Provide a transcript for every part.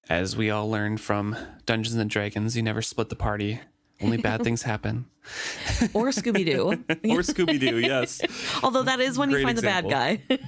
As we all learned from Dungeons and Dragons, you never split the party. Only bad things happen. Or Scooby-Doo. Or Scooby-Doo, yes. Although that is when you Great find example. the bad guy.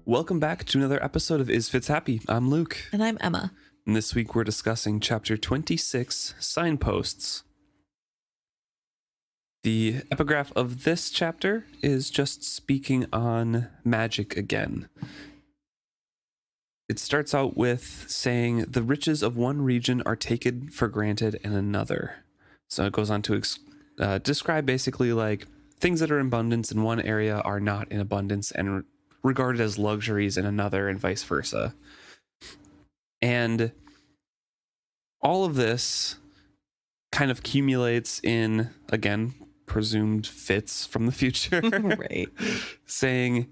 Welcome back to another episode of Is Fitz Happy? I'm Luke. And I'm Emma. And this week we're discussing Chapter 26, Signposts. The epigraph of this chapter is just speaking on magic again. It starts out with saying, the riches of one region are taken for granted in another. So it goes on to describe basically like things that are in abundance in one area are not in abundance and regarded as luxuries in another, and vice versa. And all of this kind of accumulates in, again, presumed Fitz from the future. Right. Saying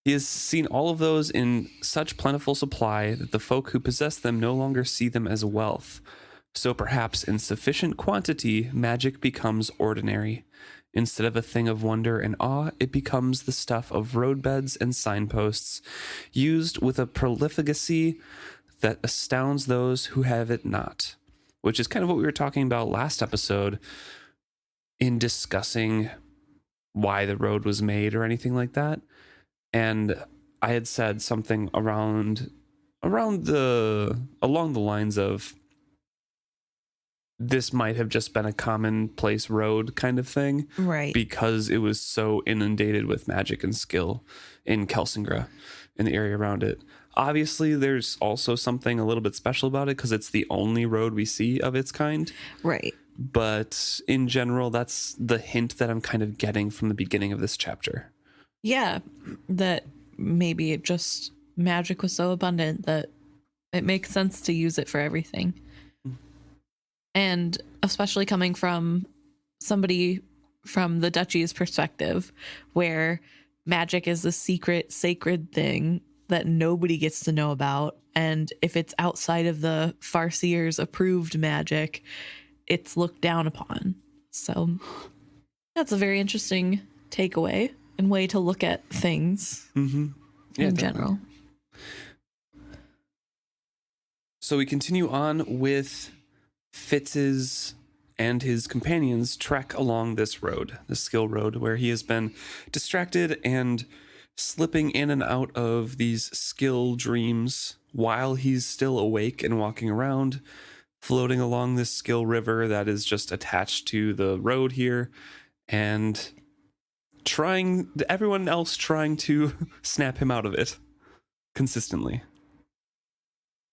he has seen all of those in such plentiful supply that the folk who possess them no longer see them as wealth. So perhaps in sufficient quantity, magic becomes ordinary. Instead of a thing of wonder and awe, it becomes the stuff of roadbeds and signposts, used with a prolificacy that astounds those who have it not. Which is kind of what we were talking about last episode in discussing why the road was made or anything like that. And I had said something along the lines of, this might have just been a commonplace road kind of thing. Right. Because it was so inundated with magic and skill in Kelsingra and the area around it. Obviously, there's also something a little bit special about it because it's the only road we see of its kind. Right. But in general, that's the hint that I'm kind of getting from the beginning of this chapter. Yeah. That maybe it just, magic was so abundant that it makes sense to use it for everything. And especially coming from somebody from the duchy's perspective, where magic is the secret, sacred thing that nobody gets to know about. And if it's outside of the Farseer's approved magic, it's looked down upon. So that's a very interesting takeaway and way to look at things in general. So we continue on with Fitz's and his companions trek along this road, the skill road, where he has been distracted and slipping in and out of these skill dreams while he's still awake and walking around, floating along this skill river that is just attached to the road here, and everyone else trying to snap him out of it consistently.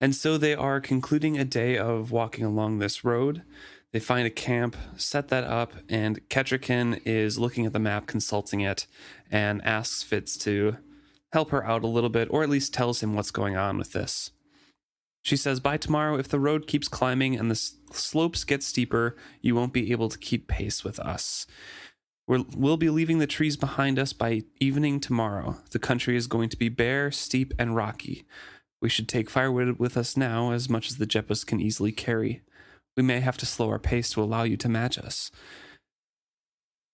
And so they are concluding a day of walking along this road. They find a camp, set that up, and Kettricken is looking at the map, consulting it, and asks Fitz to help her out a little bit, or at least tells him what's going on with this. She says, by tomorrow, if the road keeps climbing and the slopes get steeper, you won't be able to keep pace with us. We'll be leaving the trees behind us by evening tomorrow. The country is going to be bare, steep, and rocky. We should take firewood with us now, as much as the Jepus can easily carry. We may have to slow our pace to allow you to match us.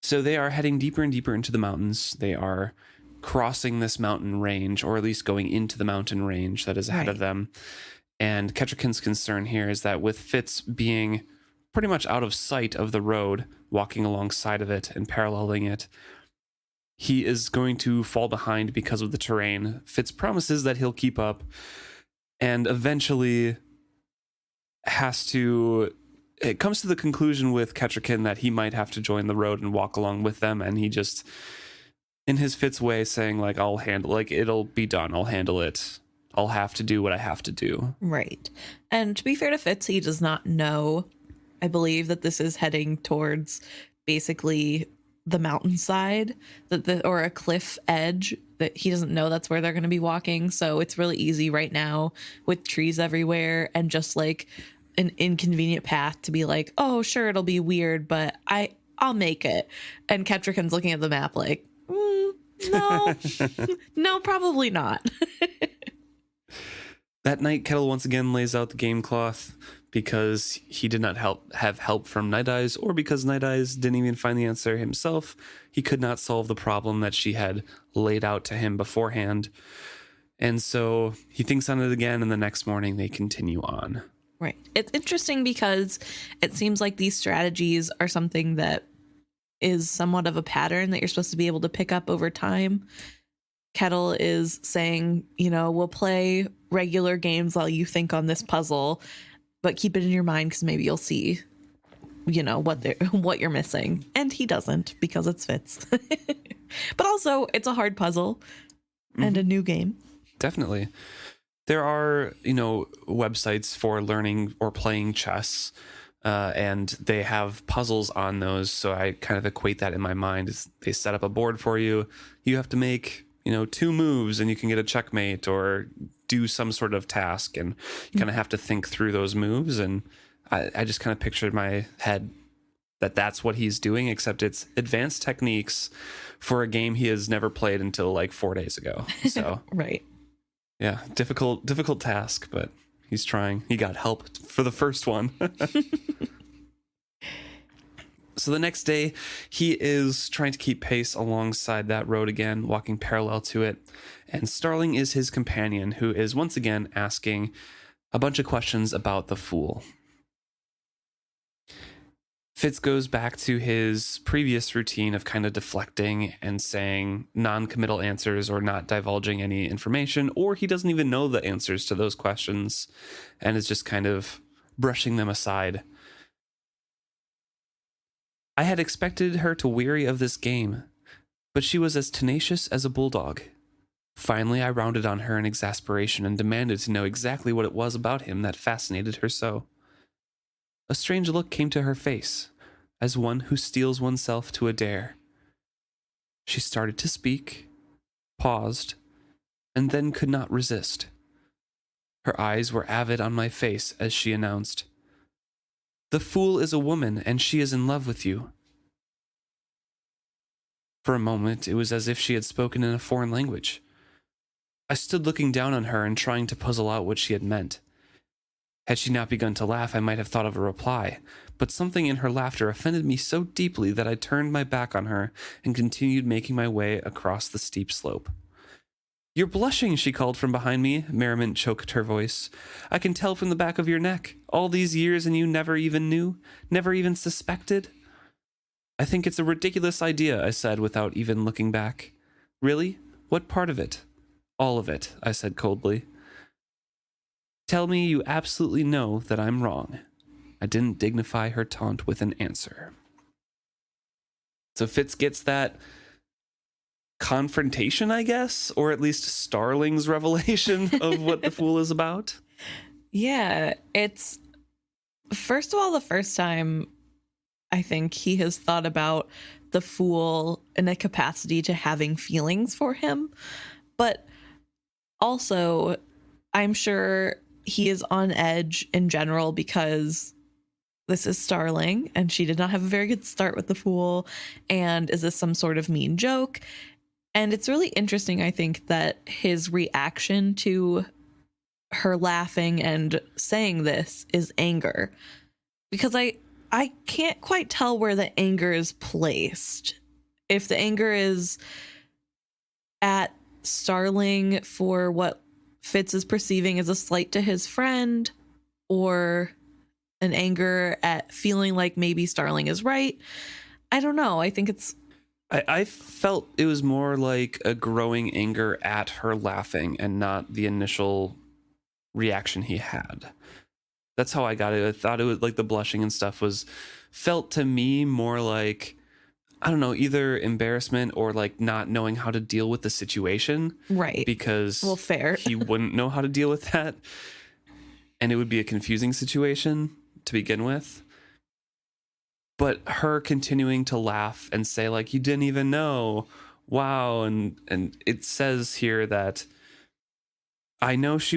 So they are heading deeper and deeper into the mountains. They are crossing this mountain range, or at least going into the mountain range that is ahead of them. And Kettricken's concern here is that with Fitz being pretty much out of sight of the road, walking alongside of it and paralleling it, he is going to fall behind because of the terrain. Fitz promises that he'll keep up and eventually it comes to the conclusion with Kettricken that he might have to join the road and walk along with them. And he just, in his Fitz way, saying like, I'll handle, like, it'll be done. I'll handle it. I'll have to do what I have to do. Right. And to be fair to Fitz, he does not know, I believe, that this is heading towards basically the mountainside, or a cliff edge, that he doesn't know that's where they're going to be walking. So it's really easy right now with trees everywhere and just like an inconvenient path to be like, oh, sure, it'll be weird, but I'll make it. And Kettricken's looking at the map like, no, no, probably not. That night, Kettle once again lays out the game cloth because he did not have help from Night Eyes, or because Night Eyes didn't even find the answer himself. He could not solve the problem that she had laid out to him beforehand. And so he thinks on it again, and the next morning they continue on. Right. It's interesting because it seems like these strategies are something that is somewhat of a pattern that you're supposed to be able to pick up over time. Kettle is saying, we'll play regular games while you think on this puzzle, but keep it in your mind because maybe you'll see, what you're missing. And he doesn't, because it's Fitz. But also, it's a hard puzzle and a new game. Definitely. There are, websites for learning or playing chess, and they have puzzles on those. So I kind of equate that in my mind. They set up a board for you. You have to make, 2 moves and you can get a checkmate or do some sort of task. And you kind of have to think through those moves. And I just kind of pictured in my head that that's what he's doing, except it's advanced techniques for a game he has never played until like 4 days ago. So Right. Yeah, difficult task, but he's trying. He got help for the first one. So the next day, he is trying to keep pace alongside that road again, walking parallel to it. And Starling is his companion, who is once again asking a bunch of questions about the Fool. Fitz goes back to his previous routine of kind of deflecting and saying non-committal answers or not divulging any information, or he doesn't even know the answers to those questions and is just kind of brushing them aside. I had expected her to weary of this game, but she was as tenacious as a bulldog. Finally, I rounded on her in exasperation and demanded to know exactly what it was about him that fascinated her so. A strange look came to her face, as one who steels oneself to a dare. She started to speak, paused, and then could not resist. Her eyes were avid on my face as she announced, "The Fool is a woman, and she is in love with you." For a moment, it was as if she had spoken in a foreign language. I stood looking down on her and trying to puzzle out what she had meant. Had she not begun to laugh, I might have thought of a reply, but something in her laughter offended me so deeply that I turned my back on her and continued making my way across the steep slope. "You're blushing," she called from behind me. Merriment choked her voice. "I can tell from the back of your neck. All these years and you never even knew? Never even suspected?" "I think it's a ridiculous idea," I said without even looking back. "Really? What part of it?" "All of it," I said coldly. "Tell me you absolutely know that I'm wrong." I didn't dignify her taunt with an answer. So Fitz gets that confrontation, I guess, or at least Starling's revelation of what the Fool is about. Yeah, it's first of all the first time I think he has thought about the Fool in a capacity to having feelings for him, but also I'm sure he is on edge in general because this is Starling and she did not have a very good start with the Fool. And is this some sort of mean joke? And it's really interesting, I think, that his reaction to her laughing and saying this is anger, because I can't quite tell where the anger is placed. If the anger is at Starling for what Fitz is perceiving as a slight to his friend, or an anger at feeling like maybe Starling is right. I don't know. I think it's... I felt it was more like a growing anger at her laughing and not the initial reaction he had. That's how I got it. I thought it was like the blushing and stuff felt to me more like, I don't know, either embarrassment or like not knowing how to deal with the situation. Right. Because well, fair. he wouldn't know how to deal with that. And it would be a confusing situation to begin with. But her continuing to laugh and say like, "You didn't even know. Wow." And it says here that I know she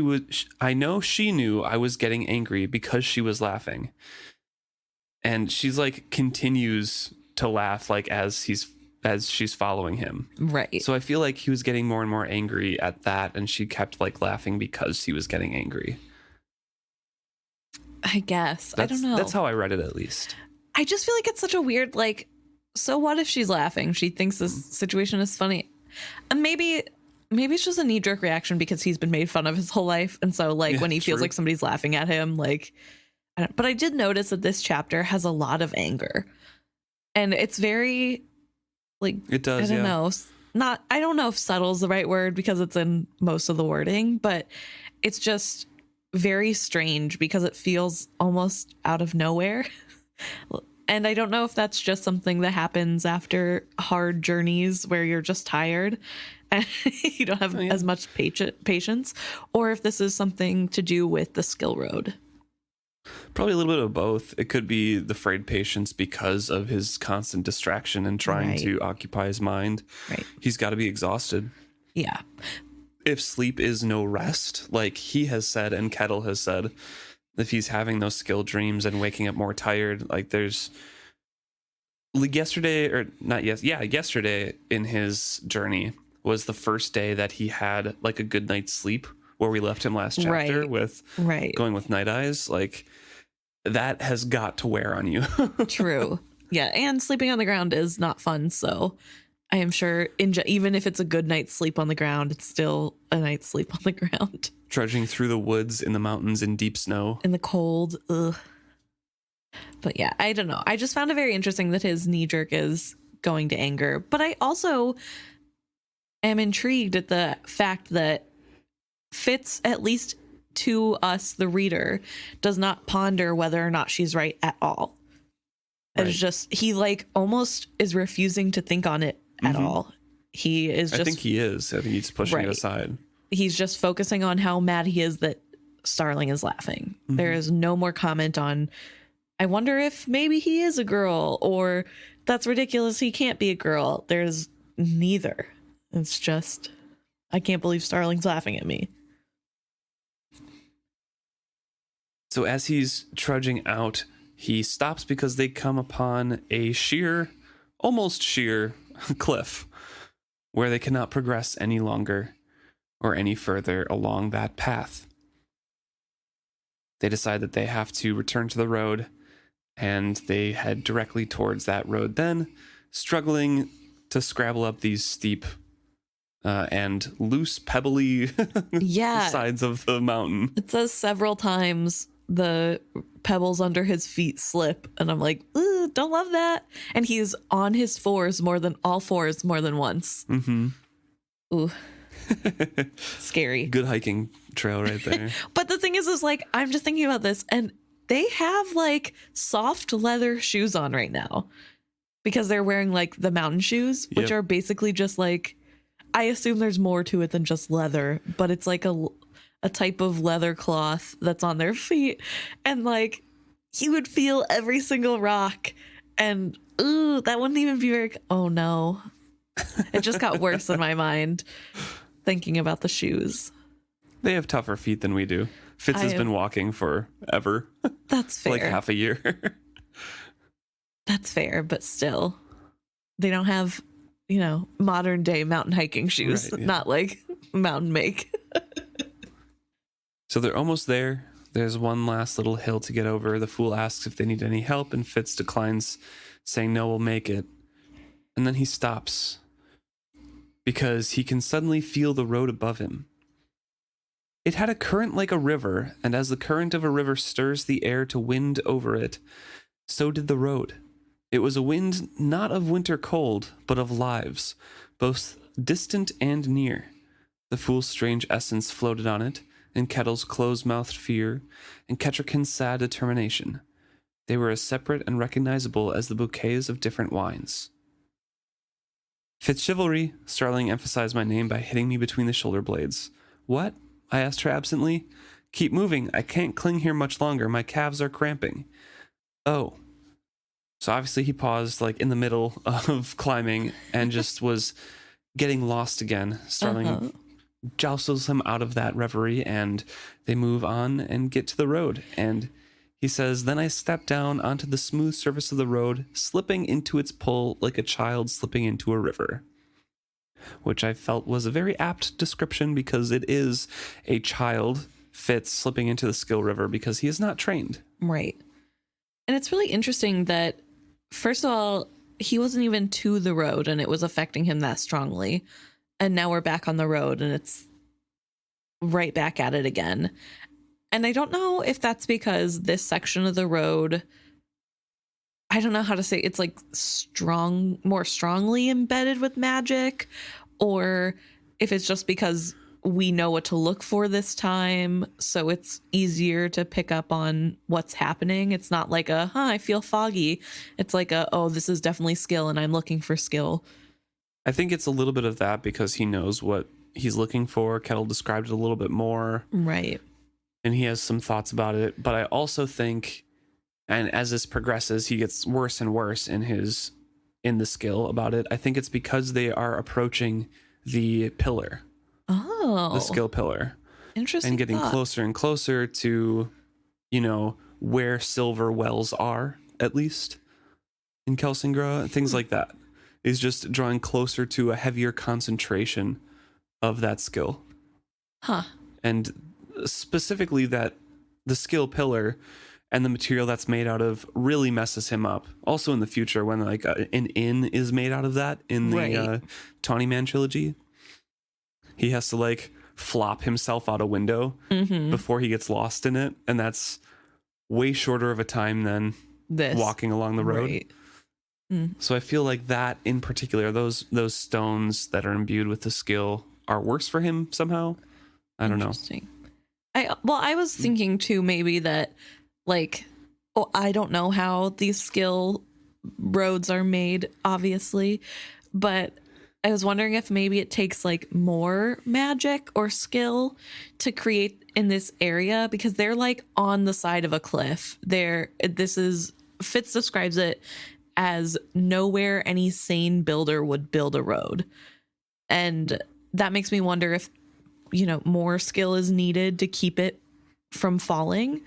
knew I was getting angry because she was laughing. And she's like continues to laugh like as he's as she's following him. Right. So I feel like he was getting more and more angry at that, and she kept like laughing because he was getting angry. I guess. I don't know. That's how I read it, at least. I just feel like it's such a weird, like, so what if she's laughing? She thinks this situation is funny. And maybe it's just a knee-jerk reaction because he's been made fun of his whole life. And so, like, when he feels like somebody's laughing at him, like, but I did notice that this chapter has a lot of anger. And it's very, like, it does, I don't know. I don't know if subtle is the right word because it's in most of the wording, but it's just very strange because it feels almost out of nowhere. And I don't know if that's just something that happens after hard journeys where you're just tired and you don't have as much patience, or if this is something to do with the skill road. Probably a little bit of both. It could be the frayed patience because of his constant distraction and trying to occupy his mind. Right. He's got to be exhausted. Yeah. If sleep is no rest, like he has said and Kettle has said, if he's having those skill dreams and waking up more tired, like there's yesterday in his journey was the first day that he had like a good night's sleep where we left him last chapter with going with night eyes. Like that has got to wear on you. True. Yeah. And sleeping on the ground is not fun. So I am sure even if it's a good night's sleep on the ground, it's still a night's sleep on the ground. Trudging through the woods in the mountains in deep snow. In the cold. Ugh. But yeah, I don't know. I just found it very interesting that his knee jerk is going to anger. But I also am intrigued at the fact that Fitz, at least to us, the reader, does not ponder whether or not she's right at all. It's just, he like almost is refusing to think on it at all. He is just. I think he is. I think he's pushing it aside. He's just focusing on how mad he is that Starling is laughing. There is no more comment on, I wonder if maybe he is a girl, or that's ridiculous, he can't be a girl. There's neither. It's just, I can't believe Starling's laughing at me. So as he's trudging out, he stops because they come upon a almost sheer cliff where they cannot progress any longer or any further along that path. They decide that they have to return to the road, and they head directly towards that road, then struggling to scrabble up these steep and loose, pebbly sides of the mountain. It says several times the pebbles under his feet slip, and I'm like, ooh, don't love that. And he's on his all fours more than once. Ooh. Scary. Good hiking trail right there. But the thing is like, I'm just thinking about this, and they have like soft leather shoes on right now because they're wearing like the mountain shoes, which are basically just like, I assume there's more to it than just leather, but it's like a type of leather cloth that's on their feet, and like you would feel every single rock, and ooh, that wouldn't even be very. Oh no, it just got worse in my mind thinking about the shoes. They have tougher feet than we do. Fitz has been walking forever. That's fair. Like half a year. That's fair, but still, they don't have, modern day mountain hiking shoes. Right, not like mountain make. So they're almost there. There's one last little hill to get over. The fool asks if they need any help, and Fitz declines, saying, no, we'll make it. And then he stops because he can suddenly feel the road above him. It had a current like a river, and as the current of a river stirs the air to wind over it, so did the road. It was a wind not of winter cold, but of lives, both distant and near. The fool's strange essence floated on it, and Kettle's close-mouthed fear, and Kettricken's sad determination. They were as separate and recognizable as the bouquets of different wines. FitzChivalry, Starling emphasized my name by hitting me between the shoulder blades. What? I asked her absently. Keep moving. I can't cling here much longer. My calves are cramping. Oh. So obviously he paused like in the middle of climbing and just was getting lost again. Starling jostles him out of that reverie, and they move on and get to the road. And He says, "Then I stepped down onto the smooth surface of the road, slipping into its pull like a child slipping into a river." Which I felt was a very apt description because it is a child, Fitz, slipping into the skill river because he is not trained. Right. And it's really interesting that, first of all, he wasn't even to the road and it was affecting him that strongly. And now we're back on the road and it's right back at it again. And I don't know if that's because this section of the road, I don't know how to say, it's like more strongly embedded with magic, or if it's just because we know what to look for this time, so it's easier to pick up on what's happening. It's not like I feel foggy. It's like this is definitely skill and I'm looking for skill. I think it's a little bit of that because he knows what he's looking for. Kettle described it a little bit more. Right. And he has some thoughts about it. But I also think, and as this progresses, he gets worse and worse in the skill about it. I think it's because they are approaching the pillar. Oh. The skill pillar. Interesting. And getting closer and closer to, where silver wells are, at least, in Kelsingra. Things like that. Is just drawing closer to a heavier concentration of that skill. Huh. And specifically that the skill pillar and the material that's made out of really messes him up. Also in the future when like an inn is made out of that in the Tawny Man trilogy. He has to like flop himself out a window before he gets lost in it. And that's way shorter of a time than walking along the road. Right. So I feel like that in particular, those stones that are imbued with the skill are worse for him somehow. I don't know. I was thinking too, maybe that I don't know how these skill roads are made, obviously, but I was wondering if maybe it takes like more magic or skill to create in this area because they're like on the side of a cliff. Fitz describes it as nowhere any sane builder would build a road. And that makes me wonder if, more skill is needed to keep it from falling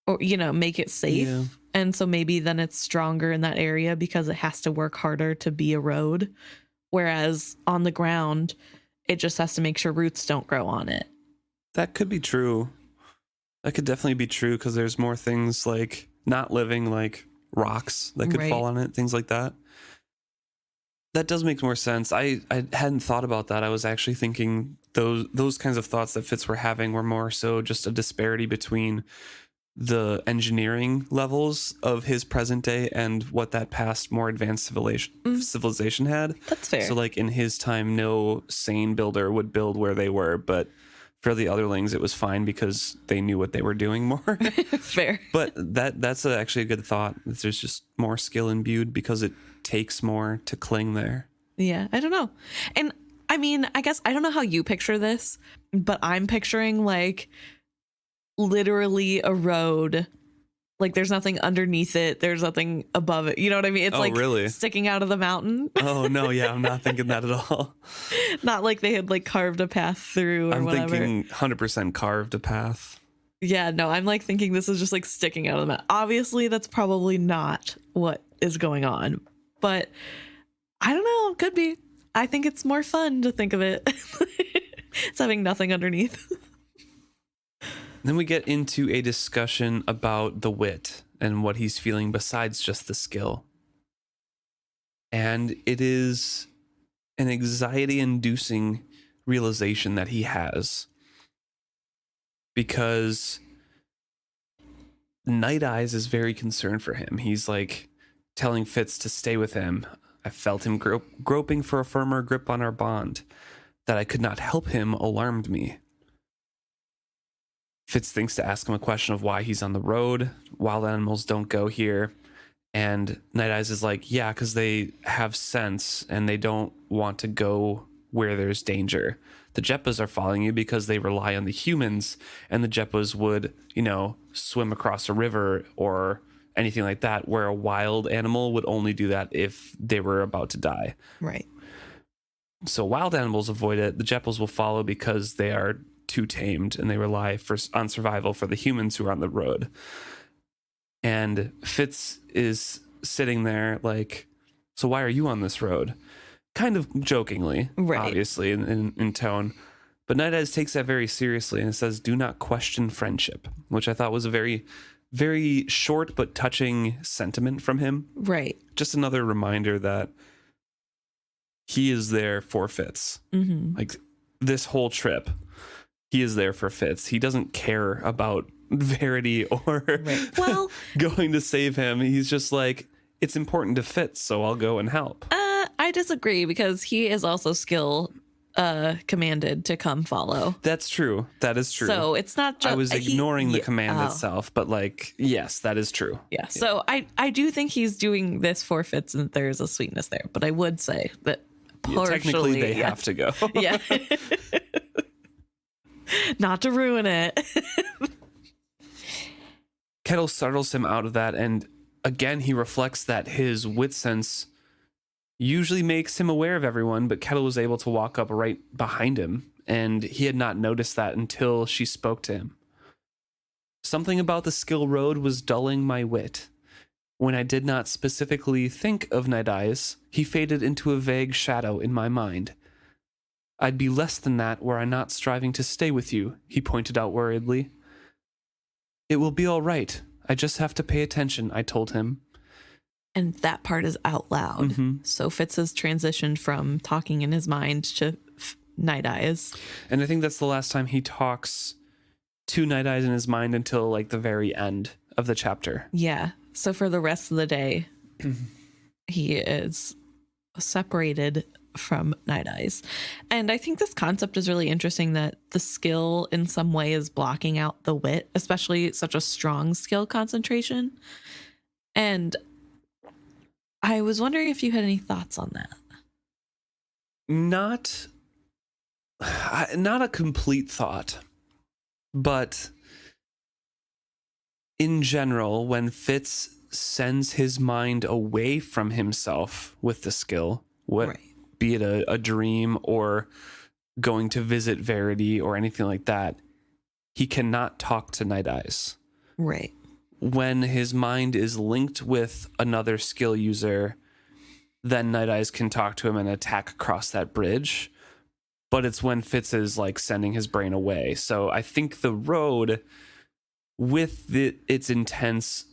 or, make it safe. Yeah. And so maybe then it's stronger in that area because it has to work harder to be a road. Whereas on the ground, it just has to make sure roots don't grow on it. That could be true. That could definitely be true because there's more things like not living, like rocks that could fall on it, things like that. That does make more sense. I hadn't thought about that. I was actually thinking those kinds of thoughts that Fitz were having were more so just a disparity between the engineering levels of his present day and what that past more advanced civilization had. That's fair. So like in his time, no sane builder would build where they were, but for the Elderlings, it was fine because they knew what they were doing more. Fair. But that's actually a good thought. There's just more skill imbued because it takes more to cling there. Yeah, I don't know. And I mean, I guess I don't know how you picture this, but I'm picturing like literally a road. Like there's nothing underneath it. There's nothing above it. You know what I mean? It's like really sticking out of the mountain. Oh, no. Yeah, I'm not thinking that at all. Not like they had like carved a path through or whatever. I'm thinking 100% carved a path. Yeah, no, I'm like thinking this is just like sticking out of the mountain. Obviously, that's probably not what is going on. But I don't know. Could be. I think it's more fun to think of it. It's having nothing underneath. Then we get into a discussion about the wit and what he's feeling besides just the skill. And it is an anxiety-inducing realization that he has. Because Night Eyes is very concerned for him. He's like telling Fitz to stay with him. I felt him groping for a firmer grip on our bond. That I could not help him alarmed me. Fitz thinks to ask him a question of why he's on the road. Wild animals don't go here. And Night Eyes is like, yeah, because they have sense and they don't want to go where there's danger. The Jeppas are following you because they rely on the humans, and the Jeppas would, swim across a river or anything like that, where a wild animal would only do that if they were about to die. Right. So wild animals avoid it. The Jeppas will follow because they are too tamed and they rely on survival for the humans who are on the road. And Fitz is sitting there like, so why are you on this road? Kind of jokingly, obviously, in tone. But Night Eyes takes that very seriously and says, do not question friendship, which I thought was a very, very short but touching sentiment from him. Right. Just another reminder that he is there for Fitz. Mm-hmm. Like this whole trip, he is there for Fitz. He doesn't care about Verity or well, going to save him. He's just like, it's important to Fitz, so I'll go and help. I disagree because he is also skill commanded to come follow. That's true. That is true. So it's not just... I was ignoring the command itself, but like, yes, that is true. Yeah. So I do think he's doing this for Fitz and there's a sweetness there, but I would say that partially... technically they have to go. Yeah. Not to ruin it. Kettle startles him out of that, and again, he reflects that his wit sense usually makes him aware of everyone, but Kettle was able to walk up right behind him, and he had not noticed that until she spoke to him. Something about the skill road was dulling my wit. When I did not specifically think of Night Eyes, he faded into a vague shadow in my mind. I'd be less than that were I not striving to stay with you, he pointed out worriedly. It will be all right. I just have to pay attention, I told him. And that part is out loud. Mm-hmm. So Fitz has transitioned from talking in his mind to Night Eyes. And I think that's the last time he talks to Night Eyes in his mind until like the very end of the chapter. Yeah. So for the rest of the day, he is separated from Night Eyes. And I think this concept is really interesting that the skill in some way is blocking out the wit, especially such a strong skill concentration. And I was wondering if you had any thoughts on that. Not a complete thought, but in general, when Fitz sends his mind away from himself with the skill, be it a dream or going to visit Verity or anything like that, he cannot talk to Night Eyes. Right. When his mind is linked with another skill user, then Night Eyes can talk to him and attack across that bridge. But it's when Fitz is like sending his brain away. So I think the road with its intense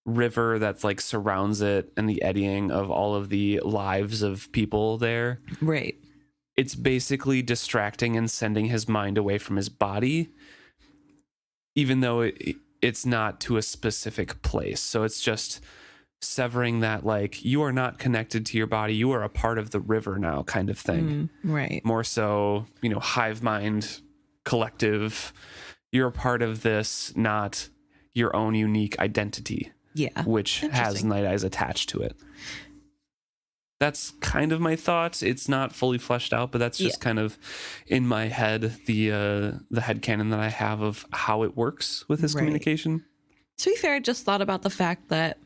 river that's like surrounds it and the eddying of all of the lives of people there. Right. It's basically distracting and sending his mind away from his body, even though it's not to a specific place. So it's just severing that, like, you are not connected to your body. You are a part of the river now kind of thing. Right. More so, hive mind, collective. You're a part of this, not your own unique identity. Yeah. Which has Night Eyes attached to it. That's kind of my thought. It's not fully fleshed out, but that's just kind of in my head, the headcanon that I have of how it works with his communication. To be fair, I just thought about the fact that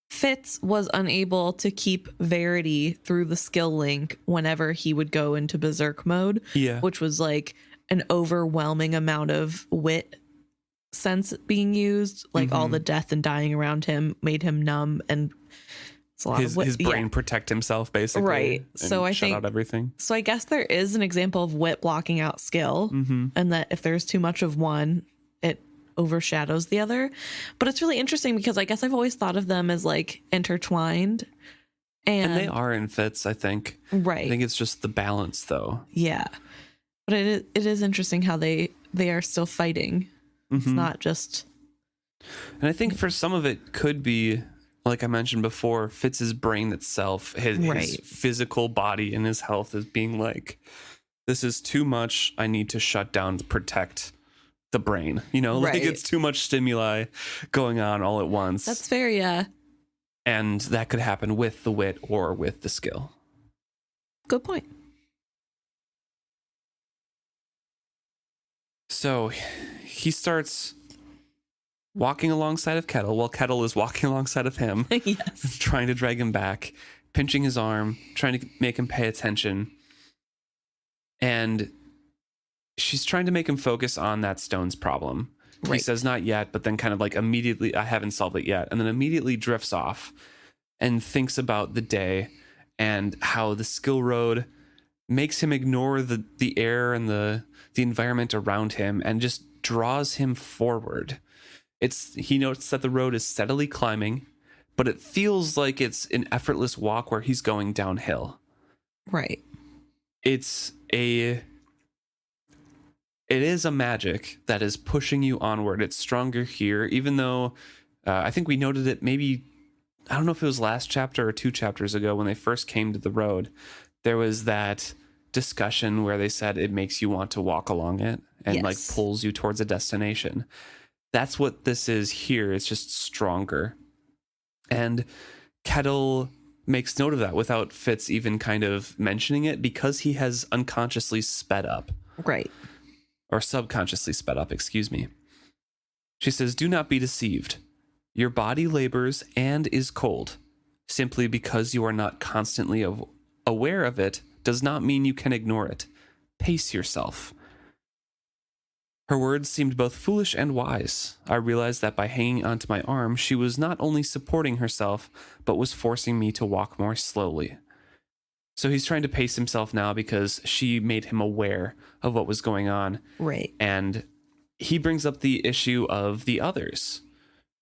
Fitz was unable to keep Verity through the skill link whenever he would go into berserk mode, which was like an overwhelming amount of wit sense being used, like all the death and dying around him made him numb, and it's a lot of his brain protect himself basically, right? So I shut think out everything. So I guess there is an example of wit blocking out skill, and that if there's too much of one, it overshadows the other. But it's really interesting because I guess I've always thought of them as like intertwined, and they are in Fitz, I think. Right. I think it's just the balance, though. Yeah, but it is interesting how they are still fighting. It's not just... And I think for some of it could be, like I mentioned before, Fitz's brain itself, his physical body and his health is being like, this is too much. I need to shut down to protect the brain. Like it's too much stimuli going on all at once. That's fair, yeah. And that could happen with the wit or with the skill. Good point. So he starts walking alongside of Kettle while Kettle is walking alongside of him. Yes. Trying to drag him back, pinching his arm, trying to make him pay attention. And she's trying to make him focus on that stone's problem. He Right. says not yet, but then kind of like immediately, I haven't solved it yet. And then immediately drifts off and thinks about the day and how the skill road makes him ignore the air and the environment around him and just draws him forward. He notes that the road is steadily climbing, but it feels like it's an effortless walk where he's going downhill. Right. It is a magic that is pushing you onward. It's stronger here, even though I think we noted it maybe, I don't know if it was last chapter or 2 chapters ago when they first came to the road. There was that discussion where they said it makes you want to walk along it and like pulls you towards a destination. That's what this is here. It's just stronger. And Kettle makes note of that without Fitz even kind of mentioning it because he has unconsciously sped up. Right. Or subconsciously sped up, excuse me. She says, "Do not be deceived. Your body labors and is cold. Simply because you are not constantly aware of it does not mean you can ignore it. Pace yourself." Her words seemed both foolish and wise. I realized that by hanging onto my arm, she was not only supporting herself, but was forcing me to walk more slowly. So he's trying to pace himself now because she made him aware of what was going on. Right. And he brings up the issue of the others.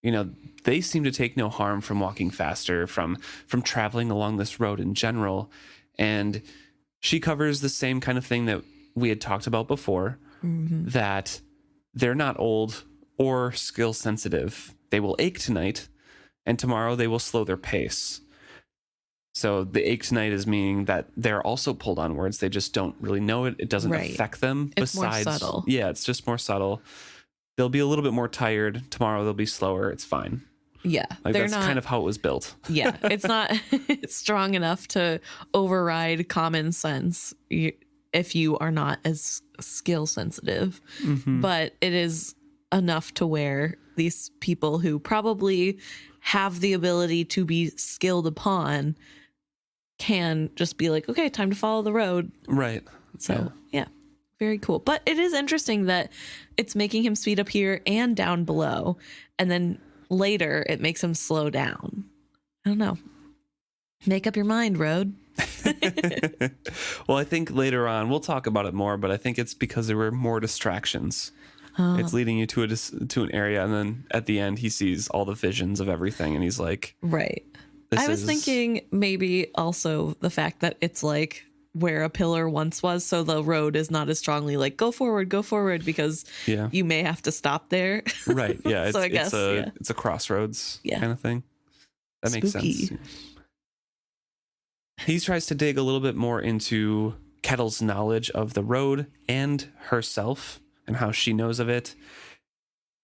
You know, they seem to take no harm from walking faster, from traveling along this road in general. And she covers the same kind of thing that we had talked about before, that they're not old or skill sensitive. They will ache tonight, and tomorrow they will slow their pace. So the ache tonight is meaning that they're also pulled onwards. They just don't really know it. It doesn't affect them. It's more subtle. Yeah, it's just more subtle. They'll be a little bit more tired. Tomorrow they'll be slower. It's fine. Yeah. Like that's kind of how it was built. Yeah. It's not it's strong enough to override common sense if you are not as skill sensitive. But it is enough to where these people who probably have the ability to be skilled upon can just be like, okay, time to follow the road. Right. So, yeah, very cool. But it is interesting that it's making him speed up here and down below. And then later it makes him slow down. I don't know. Make up your mind, road. Well, I think later on we'll talk about it more, but I think it's because there were more distractions. It's leading you to an area, and then at the end he sees all the visions of everything, and he's like, right. I was thinking maybe also the fact that it's like where a pillar once was, so the road is not as strongly like go forward, because you may have to stop there. Right. Yeah. So I guess it's a crossroads kind of thing. That makes sense. He tries to dig a little bit more into Kettle's knowledge of the road and herself and how she knows of it.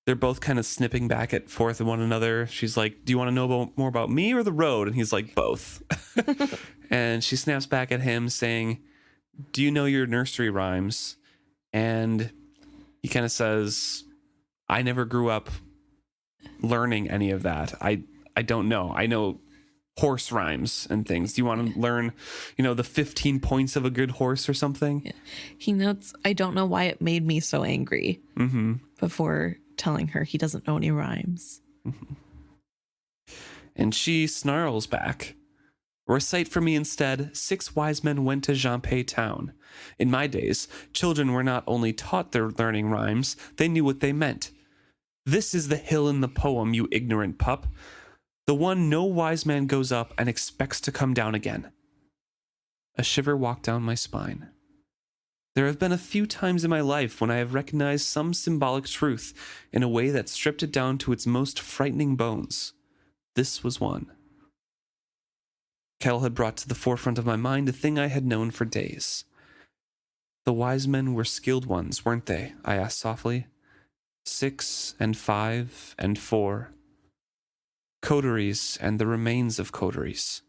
They're both kind of snipping back at forth at one another. She's like, "Do you want to know more about me or the road?" And he's like, "Both." And she snaps back at him saying, "Do you know your nursery rhymes?" And he kind of says, "I never grew up learning any of that. I don't know. I know horse rhymes and things. Do you want to learn, the 15 points of a good horse or something?" Yeah. He notes, "I don't know why it made me so angry," before telling her he doesn't know any rhymes. And she snarls back, "Recite for me instead, 6 wise men went to Jampé town. In my days, children were not only taught their learning rhymes, they knew what they meant. This is the hill in the poem, you ignorant pup. The one no wise man goes up and expects to come down again." A shiver walked down my spine. There have been a few times in my life when I have recognized some symbolic truth in a way that stripped it down to its most frightening bones. This was one. Kettle had brought to the forefront of my mind a thing I had known for days. "The wise men were skilled ones, weren't they?" I asked softly. 6 and 5 and 4. Coteries and the remains of coteries.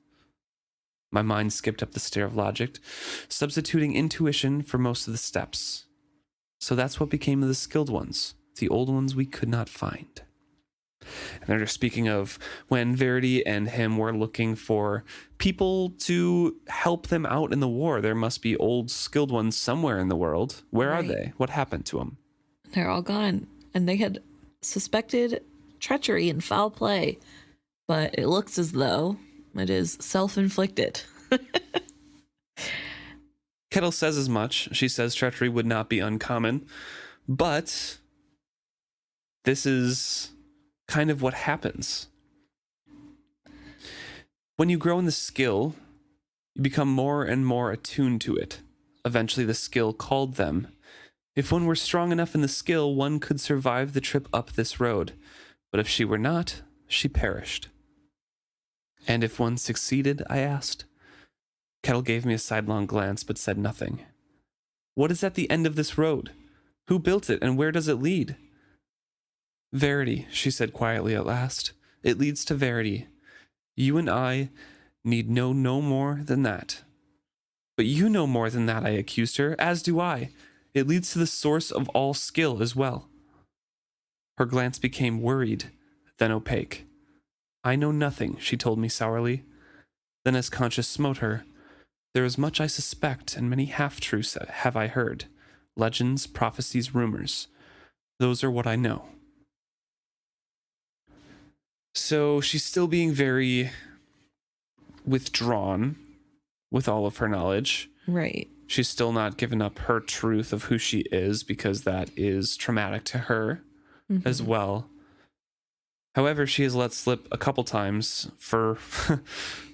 My mind skipped up the stair of logic, substituting intuition for most of the steps. So that's what became of the skilled ones, the old ones we could not find. And they're just speaking of when Verity and him were looking for people to help them out in the war. There must be old skilled ones somewhere in the world. Where are they? What happened to them? They're all gone. And they had suspected treachery and foul play, but it looks as though it is self-inflicted. Kettle says as much. She says treachery would not be uncommon, but this is kind of what happens. When you grow in the skill, you become more and more attuned to it. Eventually the skill called them. If one were strong enough in the skill, one could survive the trip up this road. But if she were not, she perished. And if one succeeded, I asked. Kettle gave me a sidelong glance, but said nothing. What is at the end of this road? Who built it, and where does it lead? Verity, she said quietly at last. It leads to Verity. You and I need know no more than that. But you know more than that, I accused her, as do I. It leads to the source of all skill as well. Her glance became worried, then opaque. I know nothing, she told me sourly. Then as conscience smote her, there is much I suspect, and many half-truths have I heard. Legends, prophecies, rumors. Those are what I know. So she's still being very withdrawn with all of her knowledge. Right. She's still not given up her truth of who she is because that is traumatic to her as well. However, she has let slip a couple times for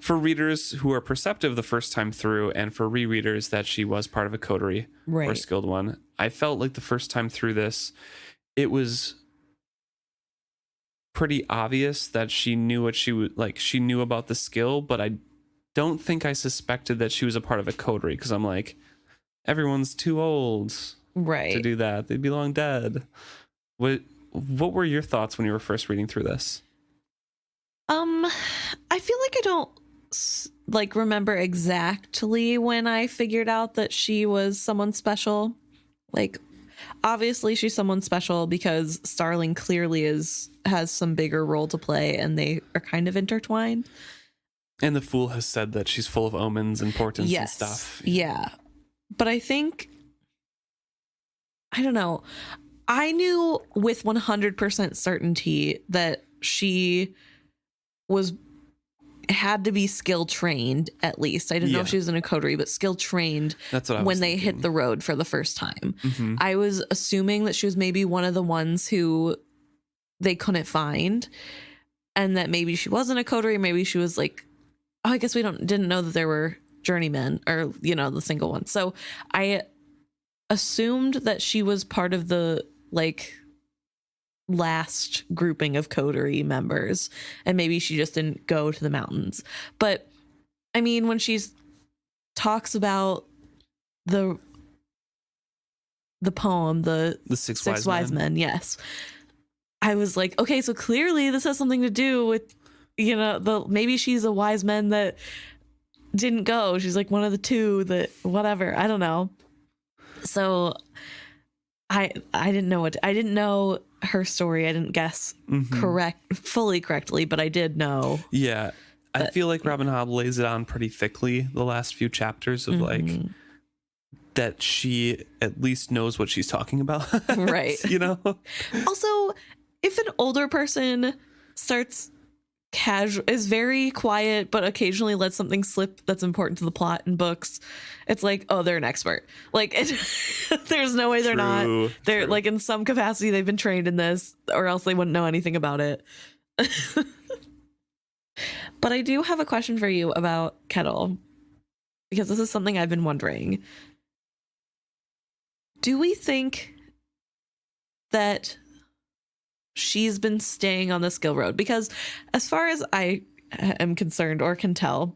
readers who are perceptive the first time through and for rereaders that she was part of a coterie or a skilled one. I felt like the first time through this, it was pretty obvious that she knew what she would like. She knew about the skill, but I don't think I suspected that she was a part of a coterie because I'm like, everyone's too old to do that. They'd be long dead. What were your thoughts when you were first reading through this? I feel like I don't remember exactly when I figured out that she was someone special. Like, obviously she's someone special because Starling clearly has some bigger role to play and they are kind of intertwined. And the Fool has said that she's full of omens and portents and stuff. Yeah. But I think, I don't know. I knew with 100% certainty that she had to be skill trained at least. I didn't know if she was in a coterie, but skill trained. That's what I was when they thinking. hit the road for the first time. I was assuming that she was maybe one of the ones who they couldn't find, and that maybe she wasn't a coterie. Maybe she was like, oh, I guess we didn't know that there were journeymen or the single ones. So I assumed that she was part of the last grouping of coterie members, and maybe she just didn't go to the mountains. But I mean, when she talks about the poem, the six wise men, yes, I was like, okay, so clearly this has something to do with maybe she's a wise man that didn't go. She's like one of the two that whatever, I don't know. So I didn't know I didn't know her story. I didn't guess fully correctly, but I did know. Yeah. I feel like Robin Hobb lays it on pretty thickly the last few chapters of that she at least knows what she's talking about. Right. Also, if an older person is very quiet, but occasionally lets something slip that's important to the plot in books, it's like, oh, they're an expert. Like, there's no way they're not. They're like, in some capacity, they've been trained in this, or else they wouldn't know anything about it. But I do have a question for you about Kettle, because this is something I've been wondering. Do we think that she's been staying on the skill road? Because as far as I am concerned or can tell,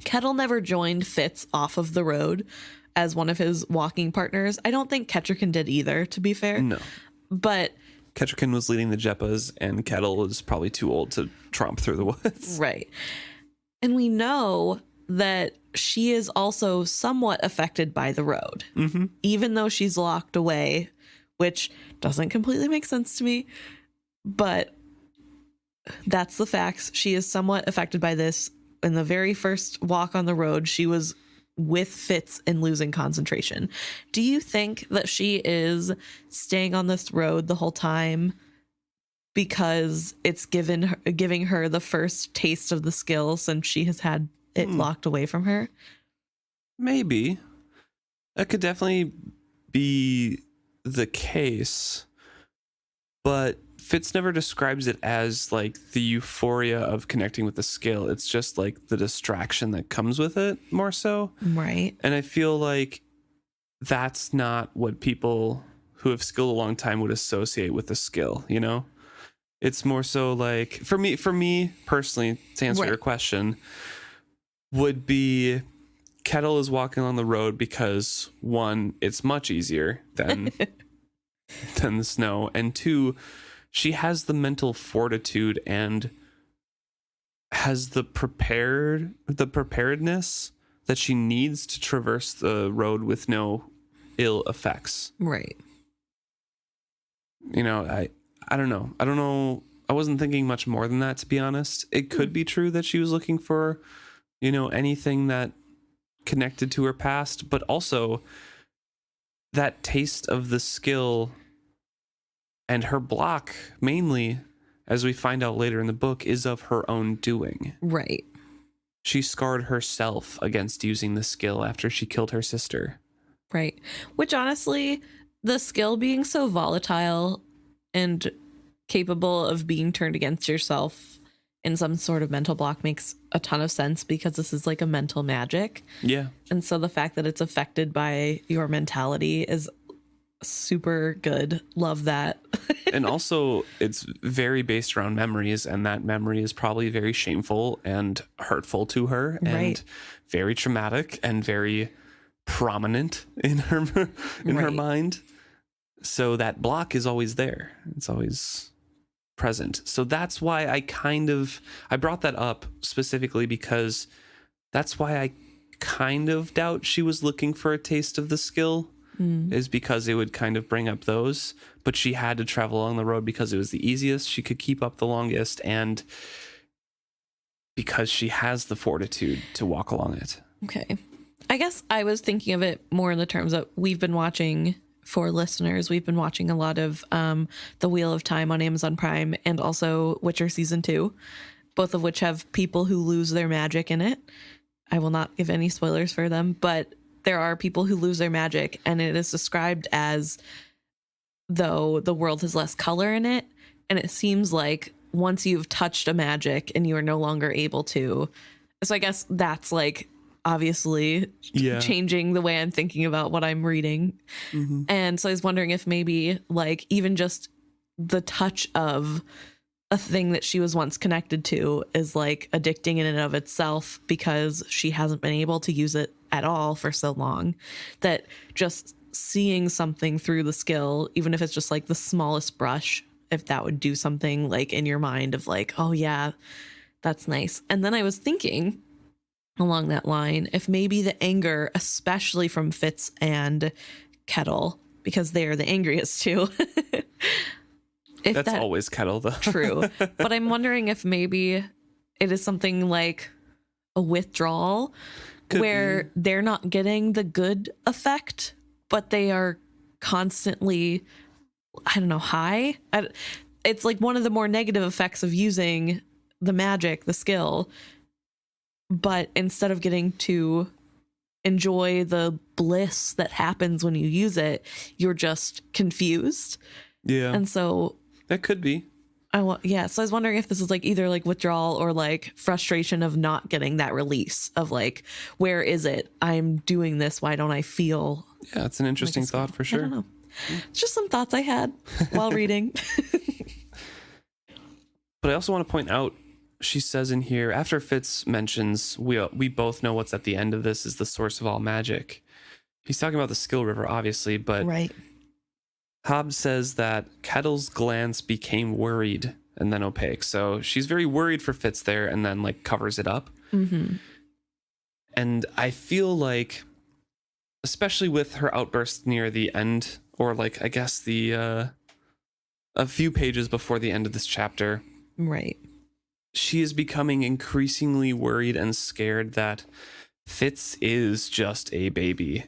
Kettle never joined Fitz off of the road as one of his walking partners. I don't think Kettricken did either, to be fair. No. But Kettricken was leading the Jeppas, and Kettle was probably too old to tromp through the woods. Right. And we know that she is also somewhat affected by the road, even though she's locked away, which doesn't completely make sense to me. But that's the facts. She is somewhat affected by this. In the very first walk on the road, she was with Fitz and losing concentration. Do you think that she is staying on this road the whole time because it's giving her the first taste of the skill since she has had it locked away from her? Maybe. That could definitely be the case. But Fitz never describes it as like the euphoria of connecting with the skill. It's just like the distraction that comes with it more so. Right. And I feel like that's not what people who have skilled a long time would associate with the skill, you know? It's more so like for me personally, to answer your question, would be Kettle is walking on the road because one, it's much easier than than the snow, and two, she has the mental fortitude and has the preparedness that she needs to traverse the road with no ill effects. Right. You know, I don't know. I wasn't thinking much more than that, to be honest. It could be true that she was looking for, you know, anything that connected to her past, but also that taste of the skill and her block, mainly, as we find out later in the book, is of her own doing. Right. She scarred herself against using the skill after she killed her sister. Right. Which honestly, the skill being so volatile and capable of being turned against yourself in some sort of mental block makes a ton of sense because this is like a mental magic. Yeah. And so the fact that it's affected by your mentality is super good. Love that. And also it's very based around memories, and that memory is probably very shameful and hurtful to her, and very traumatic and very prominent in her mind. So that block is always there. It's always present. So that's why I brought that up specifically, because that's why I kind of doubt she was looking for a taste of the skill, is because it would kind of bring up those, but she had to travel along the road because it was the easiest, she could keep up the longest, and because she has the fortitude to walk along it. Okay. I guess I was thinking of it more in the terms of we've been watching, for listeners, we've been watching a lot of The Wheel of Time on Amazon Prime and also Witcher Season 2, both of which have people who lose their magic in it. I will not give any spoilers for them, but there are people who lose their magic, and it is described as though the world has less color in it. And it seems like once you've touched a magic and you are no longer able to. So I guess that's like obviously changing the way I'm thinking about what I'm reading. And so I was wondering if maybe like even just the touch of a thing that she was once connected to is like addicting in and of itself because she hasn't been able to use it at all for so long, that just seeing something through the skill, even if it's just like the smallest brush, if that would do something like in your mind of like, oh yeah, that's nice. And then I was thinking along that line, if maybe the anger, especially from Fitz and Kettle, because they're the angriest too. That's always Kettle, though. True. But I'm wondering if maybe it is something like a withdrawal where they're not getting the good effect, but they are constantly, I don't know, high. It's like one of the more negative effects of using the magic, the skill. But instead of getting to enjoy the bliss that happens when you use it, you're just confused. Yeah. And so that could be. So I was wondering if this is like either like withdrawal or like frustration of not getting that release of like, where is it? I'm doing this. Why don't I feel? Yeah, it's an interesting thought for sure. I don't know. It's just some thoughts I had while reading. But I also want to point out, she says in here, after Fitz mentions, we both know what's at the end of this is the source of all magic. He's talking about the skill river, obviously, but right. Hobb says that Kettle's glance became worried and then opaque. So she's very worried for Fitz there, and then like covers it up. And I feel like, especially with her outburst near the end, or like I guess the a few pages before the end of this chapter, right, she is becoming increasingly worried and scared that Fitz is just a baby.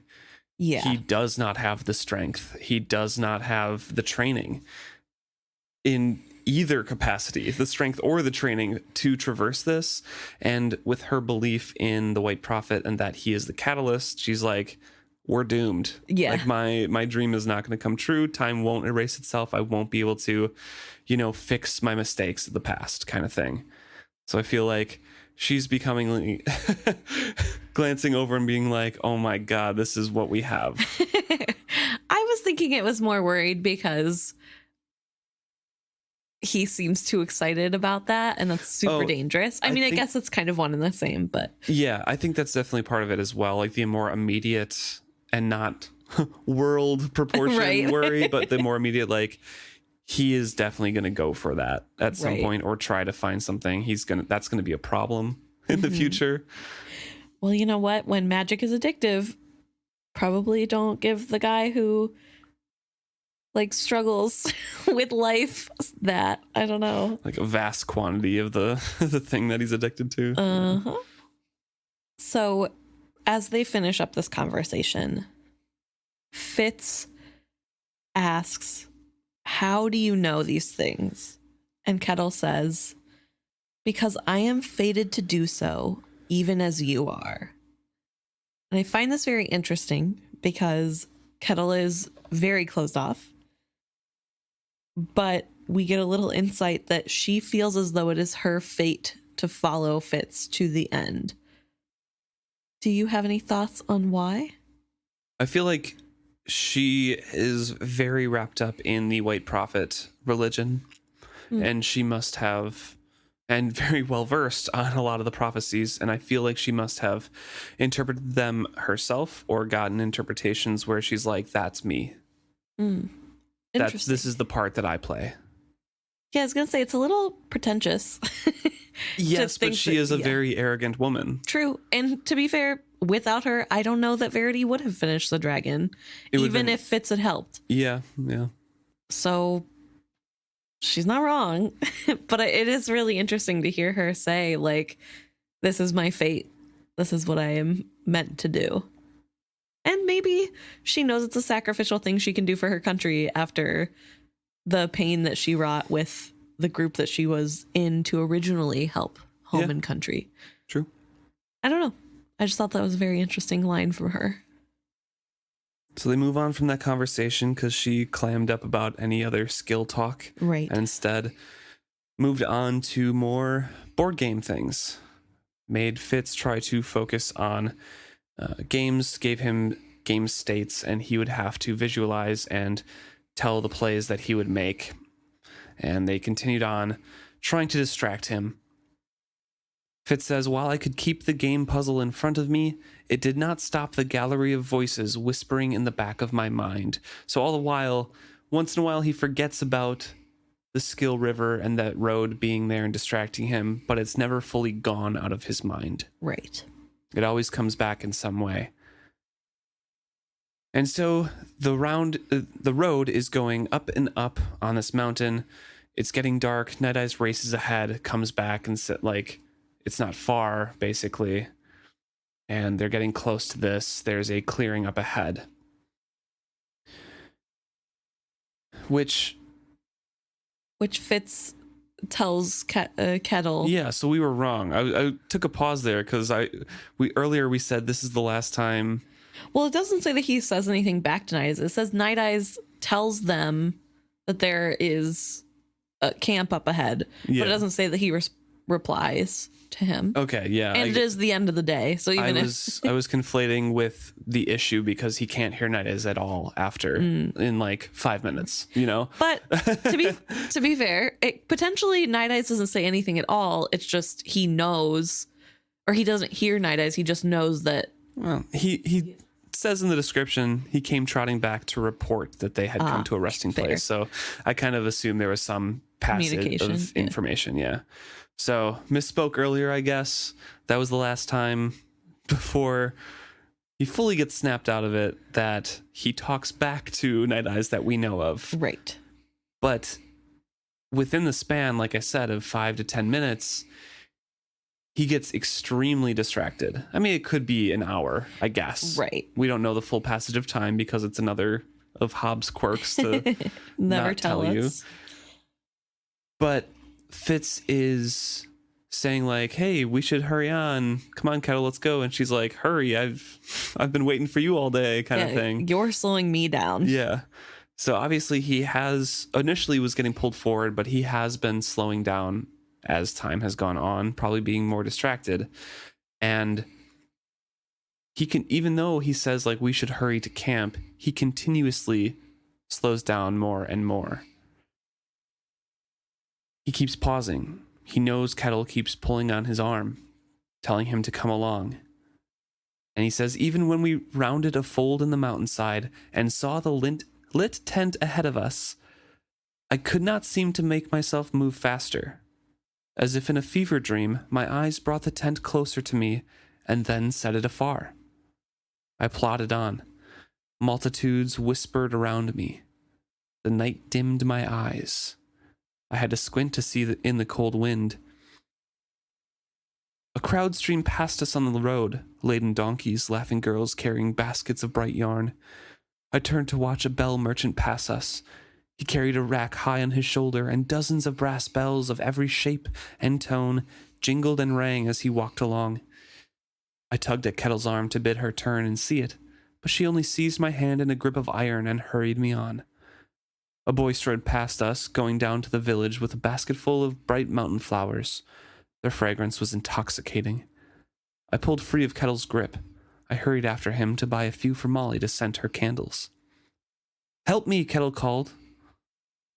Yeah. He does not have the strength. He does not have the training in either capacity, the strength or the training to traverse this. And with her belief in the White Prophet and that he is the catalyst, she's like, we're doomed. Yeah. Like my dream is not going to come true. Time won't erase itself. I won't be able to, fix my mistakes of the past kind of thing. So I feel like she's becoming glancing over and being like, oh my God, this is what we have. I was thinking it was more worried because he seems too excited about that, and that's super dangerous. I mean, I guess it's kind of one and the same, but yeah, I think that's definitely part of it as well. Like the more immediate and not world proportion Right. worry, but the more immediate, like he is definitely going to go for that at some point or try to find something. That's going to be a problem in the future. Well, you know what? When magic is addictive, probably don't give the guy who like struggles with life that. I don't know. Like a vast quantity of the the thing that he's addicted to. Uh-huh. So as they finish up this conversation, Fitz asks, how do you know these things? And Kettle says, because I am fated to do so, even as you are. And I find this very interesting because Kettle is very closed off, but we get a little insight that she feels as though it is her fate to follow Fitz to the end. Do you have any thoughts on why? I feel like she is very wrapped up in the White Prophet religion, and she must have, and very well versed on a lot of the prophecies, and I feel like she must have interpreted them herself or gotten interpretations where she's like, that's me. This is the part that I play. Yeah, I was going to say it's a little pretentious. Yes, but she is a very arrogant woman. True. And to be fair, without her, I don't know that Verity would have finished the dragon, even if Fitz had helped. Yeah. So she's not wrong. But it is really interesting to hear her say, like, this is my fate. This is what I am meant to do. And maybe she knows it's a sacrificial thing she can do for her country after the pain that she wrought with the group that she was in to originally help home and country. True. I don't know. I just thought that was a very interesting line from her. So they move on from that conversation because she clammed up about any other skill talk. Right. And instead moved on to more board game things. Made Fitz try to focus on games, gave him game states, and he would have to visualize and tell the plays that he would make. And they continued on trying to distract him. Fitz says, while I could keep the game puzzle in front of me, it did not stop the gallery of voices whispering in the back of my mind. So all the while, once in a while, he forgets about the skill river and that road being there and distracting him, but it's never fully gone out of his mind. Right. It always comes back in some way. And so the road is going up and up on this mountain. It's getting dark. Night Eyes races ahead, comes back and it's not far, basically. And they're getting close to this. There's a clearing up ahead. Which Fitz tells Kettle. Yeah, so we were wrong. I took a pause there because earlier we said this is the last time. Well, it doesn't say that he says anything back to Night Eyes. It says Night Eyes tells them that there is a camp up ahead, but it doesn't say that he replies to him. Okay, yeah. And it is the end of the day, so even I was conflating with the issue because he can't hear Night Eyes at all after in like 5 minutes, But to be fair, potentially Night Eyes doesn't say anything at all. It's just he knows, or he doesn't hear Night Eyes. He just knows that. Well, he says in the description he came trotting back to report that they had come to a resting place. So I kind of assumed there was some passage of information. Yeah. So misspoke earlier, I guess. That was the last time before he fully gets snapped out of it that he talks back to Night Eyes that we know of. Right. But within the span, like I said, of 5 to 10 minutes, he gets extremely distracted. I mean, it could be an hour, I guess. Right. We don't know the full passage of time because it's another of Hobb's quirks to Never not tell you. us. But Fitz is saying like, "Hey, we should hurry on. Come on, Kettle, let's go." And she's like, "Hurry! I've been waiting for you all day," kind of thing. You're slowing me down. Yeah. So obviously he has initially was getting pulled forward, but he has been slowing down as time has gone on, probably being more distracted. And he can, even though he says like we should hurry to camp, he continuously slows down more and more. He keeps pausing. He knows Kettle keeps pulling on his arm, telling him to come along. And he says, even when we rounded a fold in the mountainside and saw the lit tent ahead of us, I could not seem to make myself move faster. As if in a fever dream, my eyes brought the tent closer to me and then set it afar. I plodded on. Multitudes whispered around me. The night dimmed my eyes. I had to squint to see in the cold wind. A crowd streamed past us on the road, laden donkeys, laughing girls carrying baskets of bright yarn. I turned to watch a bell merchant pass us. He carried a rack high on his shoulder, and dozens of brass bells of every shape and tone jingled and rang as he walked along. I tugged at Kettle's arm to bid her turn and see it, but she only seized my hand in a grip of iron and hurried me on. A boy strode past us, going down to the village with a basket full of bright mountain flowers. Their fragrance was intoxicating. I pulled free of Kettle's grip. I hurried after him to buy a few for Molly to scent her candles. "Help me," Kettle called.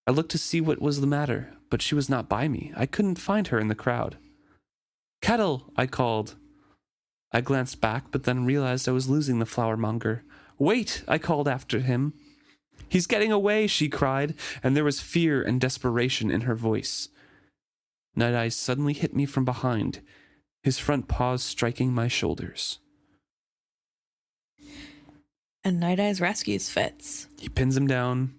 I looked to see what was the matter, but she was not by me. I couldn't find her in the crowd. "Kettle," I called. I glanced back, but then realized I was losing the flower monger. "Wait," I called after him. "He's getting away," she cried, and there was fear and desperation in her voice. Night Eyes suddenly hit me from behind, his front paws striking my shoulders. And Night Eyes rescues Fitz. He pins him down,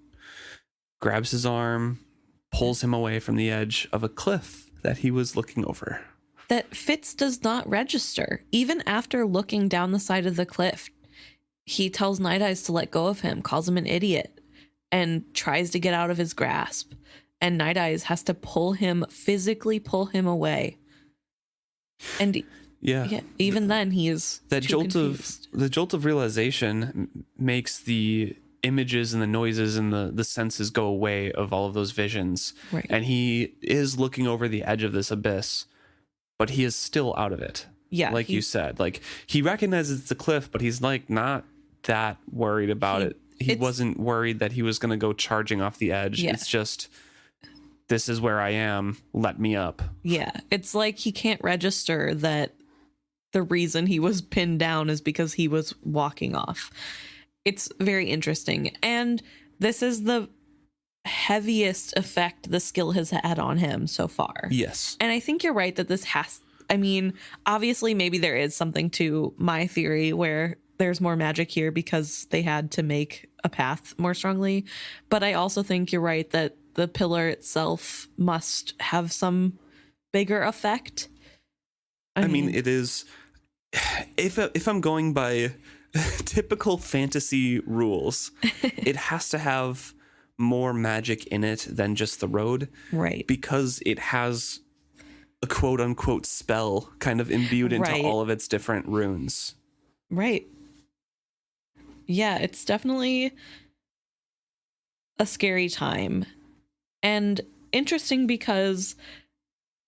grabs his arm, pulls him away from the edge of a cliff that he was looking over. That Fitz does not register. Even after looking down the side of the cliff, he tells Night Eyes to let go of him, calls him an idiot, and tries to get out of his grasp. And Night Eyes has to physically pull him away. And yeah, even then he is that too jolt confused. of the jolt of realization makes the images and the noises and the senses go away of all of those visions. Right. And he is looking over the edge of this abyss, but he is still out of it. Yeah, like you said, like he recognizes it's a cliff, but he's like not that worried about it. He wasn't worried that he was going to go charging off the edge. Yeah. It's just, this is where I am. Let me up. Yeah, it's like he can't register that the reason he was pinned down is because he was walking off. It's very interesting. And this is the heaviest effect the skill has had on him so far. Yes. And I think you're right that obviously maybe there is something to my theory where there's more magic here because they had to make a path more strongly. But I also think you're right that the pillar itself must have some bigger effect. I mean, it is, if I'm going by typical fantasy rules, it has to have more magic in it than just the road. Right. Because it has a quote unquote spell kind of imbued into all of its different runes. Right. Yeah, it's definitely a scary time. And interesting because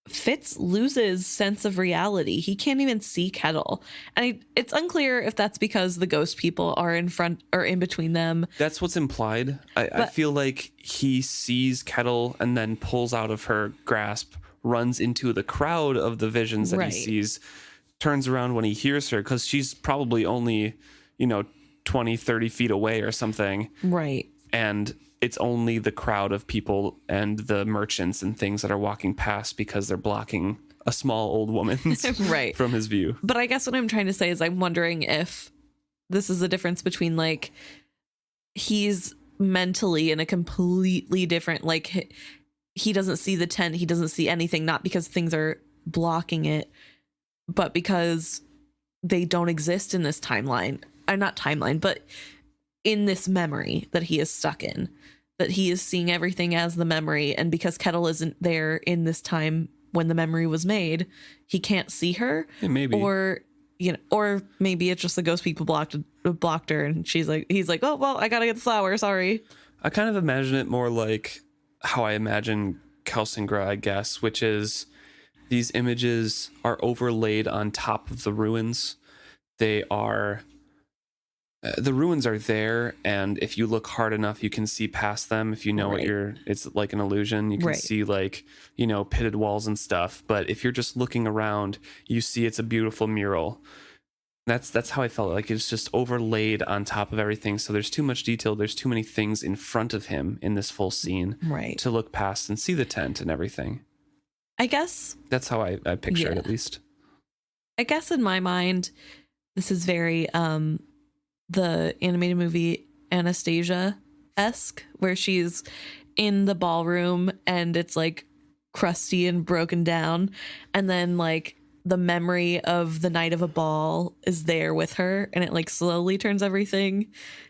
Fitz loses sense of reality. He can't even see Kettle. And it's unclear if that's because the ghost people are in front or in between them. That's what's implied. I feel like he sees Kettle and then pulls out of her grasp, runs into the crowd of the visions that he sees, turns around when he hears her, because she's probably only, 20, 30 feet away or something. Right. And it's only the crowd of people and the merchants and things that are walking past because they're blocking a small old woman from his view. But I guess what I'm trying to say is I'm wondering if this is a difference between like he's mentally in a completely different, like he doesn't see the tent, he doesn't see anything, not because things are blocking it, but because they don't exist in this timeline. Not timeline, but in this memory that he is stuck in, that he is seeing everything as the memory. And because Kettle isn't there in this time when the memory was made, he can't see her. Yeah, maybe. Or, you know, or maybe it's just the ghost people blocked her, and he's like, oh, well, I gotta get the flower, sorry. I kind of imagine it more like how I imagine Kelsingra, I guess, which is these images are overlaid on top of the ruins. They are... the ruins are there, and if you look hard enough, you can see past them. If you know what it's like an illusion. You can see, like, you know, pitted walls and stuff. But if you're just looking around, you see it's a beautiful mural. That's how I felt. Like, it's just overlaid on top of everything. So there's too much detail. There's too many things in front of him in this full scene to look past and see the tent and everything. I guess that's how I picture it, at least. I guess in my mind, this is very the animated movie Anastasia-esque, where she's in the ballroom and it's like crusty and broken down, and then like the memory of the night of a ball is there with her, and it like slowly turns everything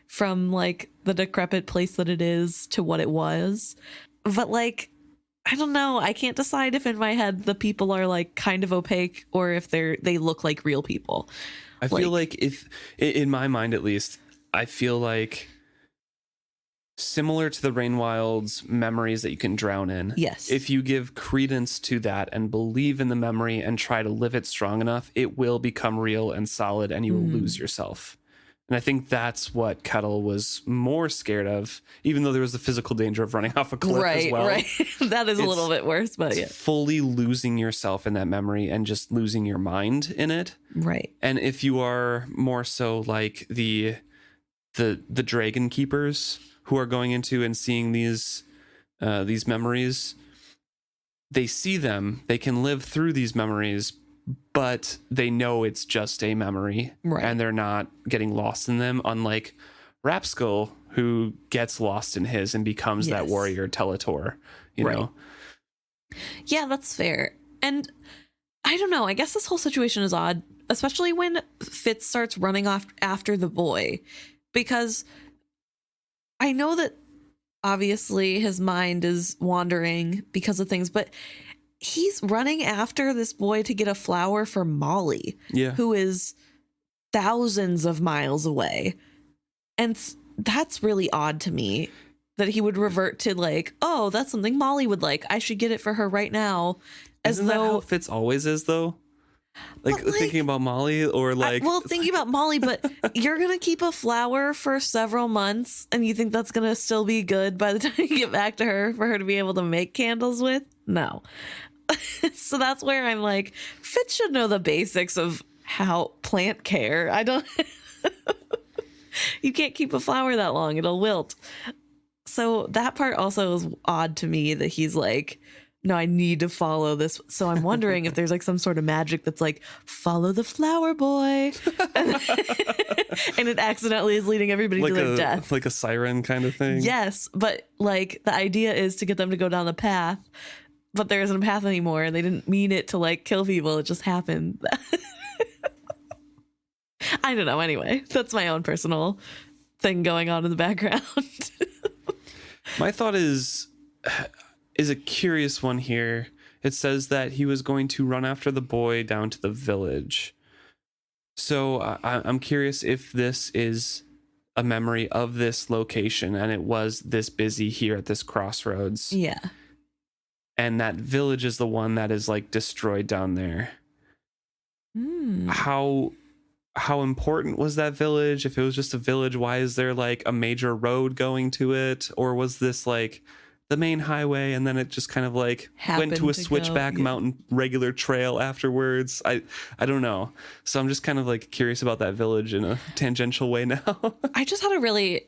from like the decrepit place that it is to what it was. But like, I don't know, I can't decide if in my head the people are like kind of opaque or if they look like real people. I feel like if, in my mind at least, I feel like similar to the Rainwild's memories that you can drown in. Yes. If you give credence to that and believe in the memory and try to live it strong enough, it will become real and solid, and you will lose yourself. And I think that's what Kettle was more scared of, even though there was the physical danger of running off a cliff as well. Right. That is a little bit worse, but yeah. Fully losing yourself in that memory and just losing your mind in it. Right. And if you are more so like the dragon keepers who are going into and seeing these memories, they see them, they can live through these memories, but they know it's just a memory, and they're not getting lost in them, unlike Rapskull, who gets lost in his and becomes that warrior Teletor, you know? Yeah, that's fair. And I don't know, I guess this whole situation is odd, especially when Fitz starts running off after the boy, because I know that obviously his mind is wandering because of things, but he's running after this boy to get a flower for Molly, who is thousands of miles away. And that's really odd to me, that he would revert to like, oh, that's something Molly would like, I should get it for her right now. Isn't that how Fitz always is, though? Like thinking about Molly, or like... thinking about Molly, but you're going to keep a flower for several months and you think that's going to still be good by the time you get back to her for her to be able to make candles with? No. So that's where I'm like, Fitz should know the basics of how plant care. I don't... You can't keep a flower that long. It'll wilt. So that part also is odd to me, that he's like, no, I need to follow this. So I'm wondering if there's like some sort of magic that's like, follow the flower boy. And it accidentally is leading everybody to their death. Like a siren kind of thing. Yes. But like the idea is to get them to go down the path, but there isn't a path anymore. And they didn't mean it to like kill people. It just happened. I don't know. Anyway, that's my own personal thing going on in the background. My thought is a curious one here. It says that he was going to run after the boy down to the village. So I'm curious if this is a memory of this location and it was this busy here at this crossroads. Yeah. And that village is the one that is like destroyed down there. How important was that village? If it was just a village, why is there like a major road going to it? Or was this like the main highway and then it just kind of like went to a switchback mountain regular trail afterwards? I don't know. So I'm just kind of like curious about that village in a tangential way now. I just had a really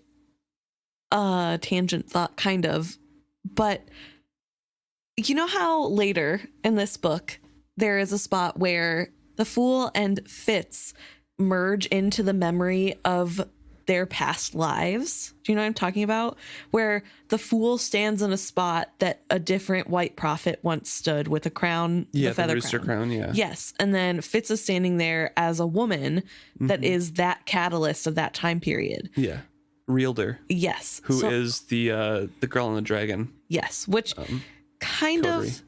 tangent thought, kind of. But you know how later in this book there is a spot where the Fool and Fitz merge into the memory of their past lives. Do you know what I'm talking about? Where the Fool stands in a spot that a different white prophet once stood with a crown, the feather rooster crown. Yeah. Yes. And then Fitz is standing there as a woman that is that catalyst of that time period. Yeah. Reelder. Yes. Who is the girl and the dragon. Yes. Which kind of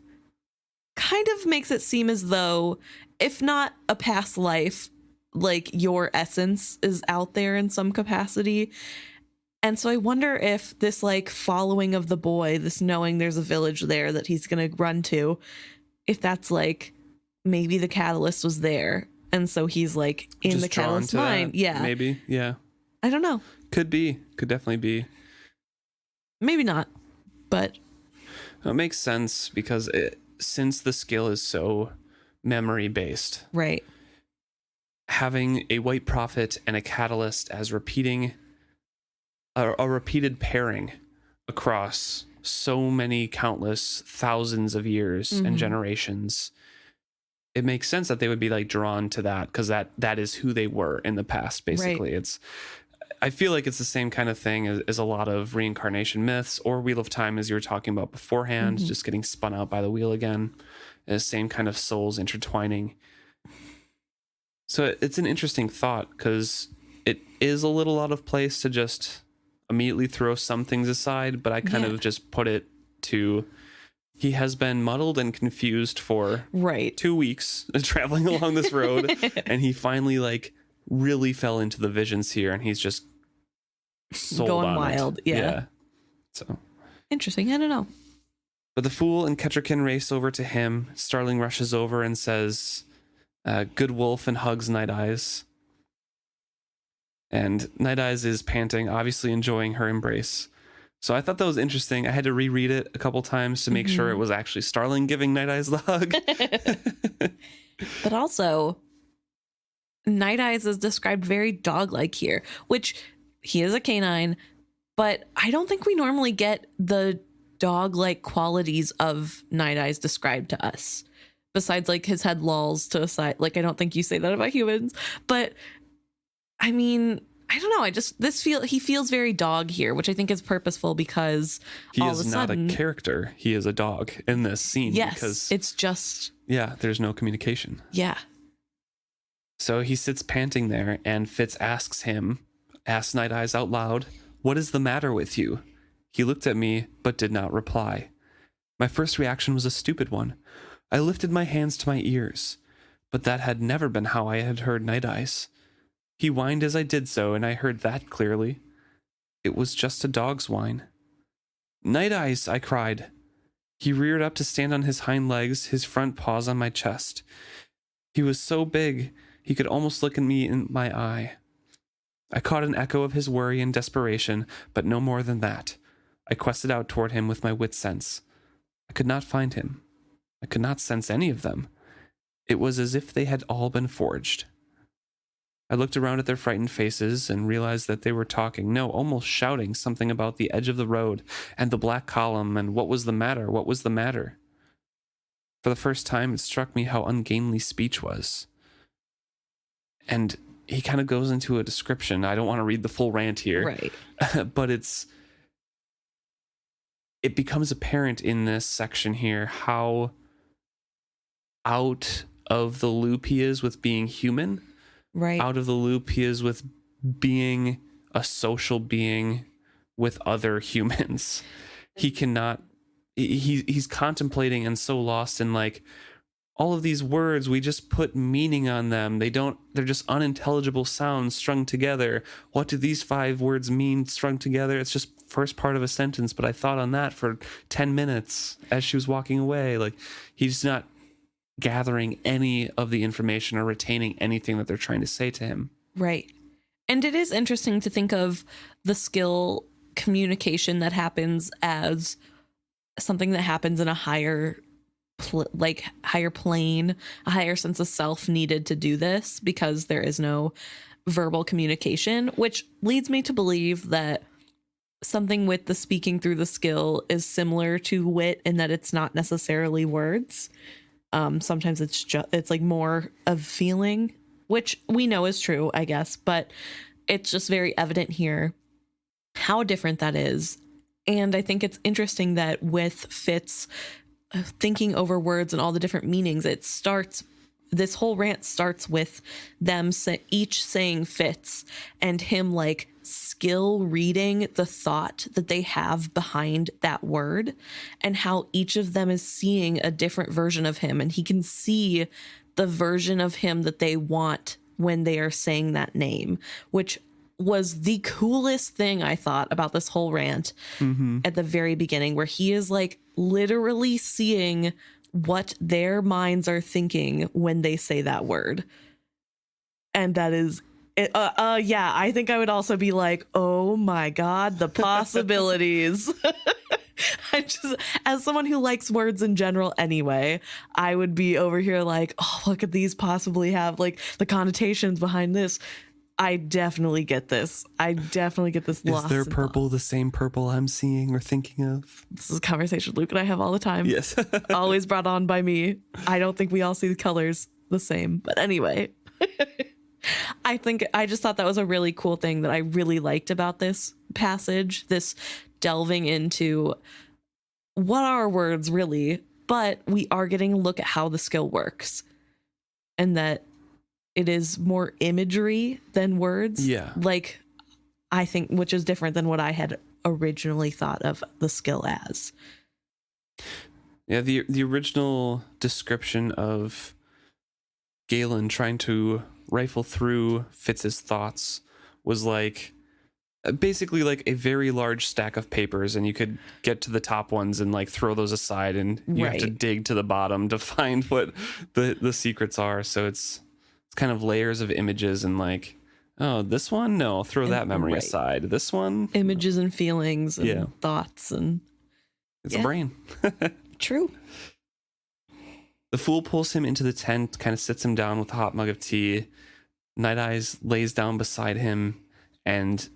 makes it seem as though, if not a past life, like your essence is out there in some capacity. And so I wonder if this like following of the boy, this knowing there's a village there that he's going to run to, if that's like maybe the catalyst was there. And so he's like in just the catalyst mind. That, yeah. Maybe. Yeah. I don't know. Could be. Could definitely be. Maybe not. But it makes sense because since the skill is so memory based. Right. Having a white prophet and a catalyst as a repeated pairing across so many countless thousands of years and generations, it makes sense that they would be like drawn to that because that is who they were in the past. Basically, right. I feel like it's the same kind of thing as a lot of reincarnation myths or Wheel of Time, as you were talking about beforehand, just getting spun out by the wheel again. The same kind of souls intertwining. So it's an interesting thought because it is a little out of place to just immediately throw some things aside, but I kind of just put it to he has been muddled and confused for 2 weeks traveling along this road, and he finally like really fell into the visions here, and he's just sold going on wild. It. Yeah. So interesting. I don't know. But the Fool and Kettricken race over to him. Starling rushes over and says, good wolf, and hugs Night Eyes. And Night Eyes is panting, obviously enjoying her embrace. So I thought that was interesting. I had to reread it a couple times to make sure it was actually Starling giving Night Eyes the hug. But also, Night Eyes is described very dog-like here, which he is a canine, but I don't think we normally get the dog-like qualities of Night Eyes described to us. Besides, like, his head lolls to a side. Like, I don't think you say that about humans. But, I mean, I don't know. He feels very dog here, which I think is purposeful because he is not a character. He is a dog in this scene. Yes, because, it's just... Yeah, there's no communication. Yeah. So he sits panting there, and Fitz asks Night Eyes out loud, "What is the matter with you?" He looked at me, but did not reply. My first reaction was a stupid one. I lifted my hands to my ears, but that had never been how I had heard Night Eyes. He whined as I did so, and I heard that clearly. It was just a dog's whine. "Night Eyes," I cried. He reared up to stand on his hind legs, his front paws on my chest. He was so big, he could almost look at me in my eye. I caught an echo of his worry and desperation, but no more than that. I quested out toward him with my wit sense. I could not find him. I could not sense any of them. It was as if they had all been forged. I looked around at their frightened faces and realized that they were talking, no, almost shouting something about the edge of the road and the black column and what was the matter, what was the matter. For the first time, it struck me how ungainly speech was. And he kind of goes into a description. I don't want to read the full rant here. Right. But it becomes apparent in this section here how out of the loop he is with being human. Right. Out of the loop he is with being a social being with other humans. He cannot, he's contemplating and so lost in like, all of these words, we just put meaning on them. They're just unintelligible sounds strung together. What do these 5 words mean strung together? It's just first part of a sentence, but I thought on that for 10 minutes as she was walking away. Like, he's not gathering any of the information or retaining anything that they're trying to say to him. Right. And it is interesting to think of the skill communication that happens as something that happens in a higher plane, a higher sense of self needed to do this because there is no verbal communication, which leads me to believe that something with the speaking through the skill is similar to wit in that it's not necessarily words. Sometimes it's like more of feeling, which we know is true, I guess, but it's just very evident here how different that is. And I think it's interesting that with Fitz thinking over words and all the different meanings, this whole rant starts with them each saying Fitz and him like skill reading the thought that they have behind that word, and how each of them is seeing a different version of him, and he can see the version of him that they want when they are saying that name, which was the coolest thing I thought about this whole rant at the very beginning, where he is like literally seeing what their minds are thinking when they say that word. And that is yeah, I think I would also be like, oh my God, the possibilities. I just, as someone who likes words in general anyway, I would be over here like, oh, look at these possibly have like the connotations behind this. I definitely get this. Is their purple the same purple I'm seeing or thinking of? This is a conversation Luke and I have all the time. Yes. Always brought on by me. I don't think we all see the colors the same. But anyway, I just thought that was a really cool thing that I really liked about this passage, this delving into what are words really, but we are getting a look at how the skill works, and that it is more imagery than words. Yeah. Like, I think, which is different than what I had originally thought of the skill as. Yeah, the original description of Galen trying to rifle through Fitz's thoughts was like basically like a very large stack of papers, and you could get to the top ones and like throw those aside, and you have to dig to the bottom to find what the secrets are. So it's kind of layers of images, and like, oh, this one, no, throw that memory aside. This one, images and feelings and thoughts, and it's a brain. True. The Fool pulls him into the tent, kind of sits him down with a hot mug of tea. Night Eyes lays down beside him, and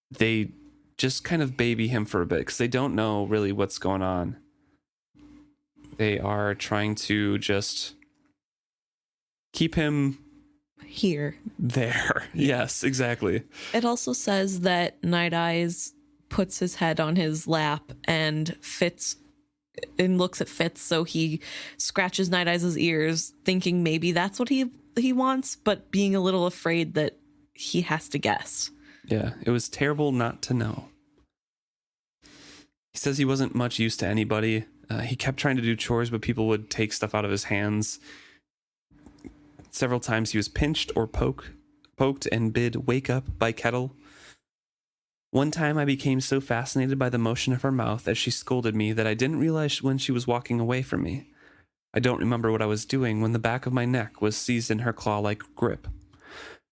they just kind of baby him for a bit because they don't know really what's going on. They are trying to just keep him here. There. Yes, exactly. It also says that Night Eyes puts his head on his lap and looks at Fitz, so he scratches Night Eyes' ears, thinking maybe that's what he wants, but being a little afraid that he has to guess. Yeah, it was terrible not to know. He says he wasn't much use to anybody. He kept trying to do chores, but people would take stuff out of his hands. Several times he was pinched or poked and bid wake up by Kettle. One time I became so fascinated by the motion of her mouth as she scolded me that I didn't realize when she was walking away from me. I don't remember what I was doing when the back of my neck was seized in her claw-like grip.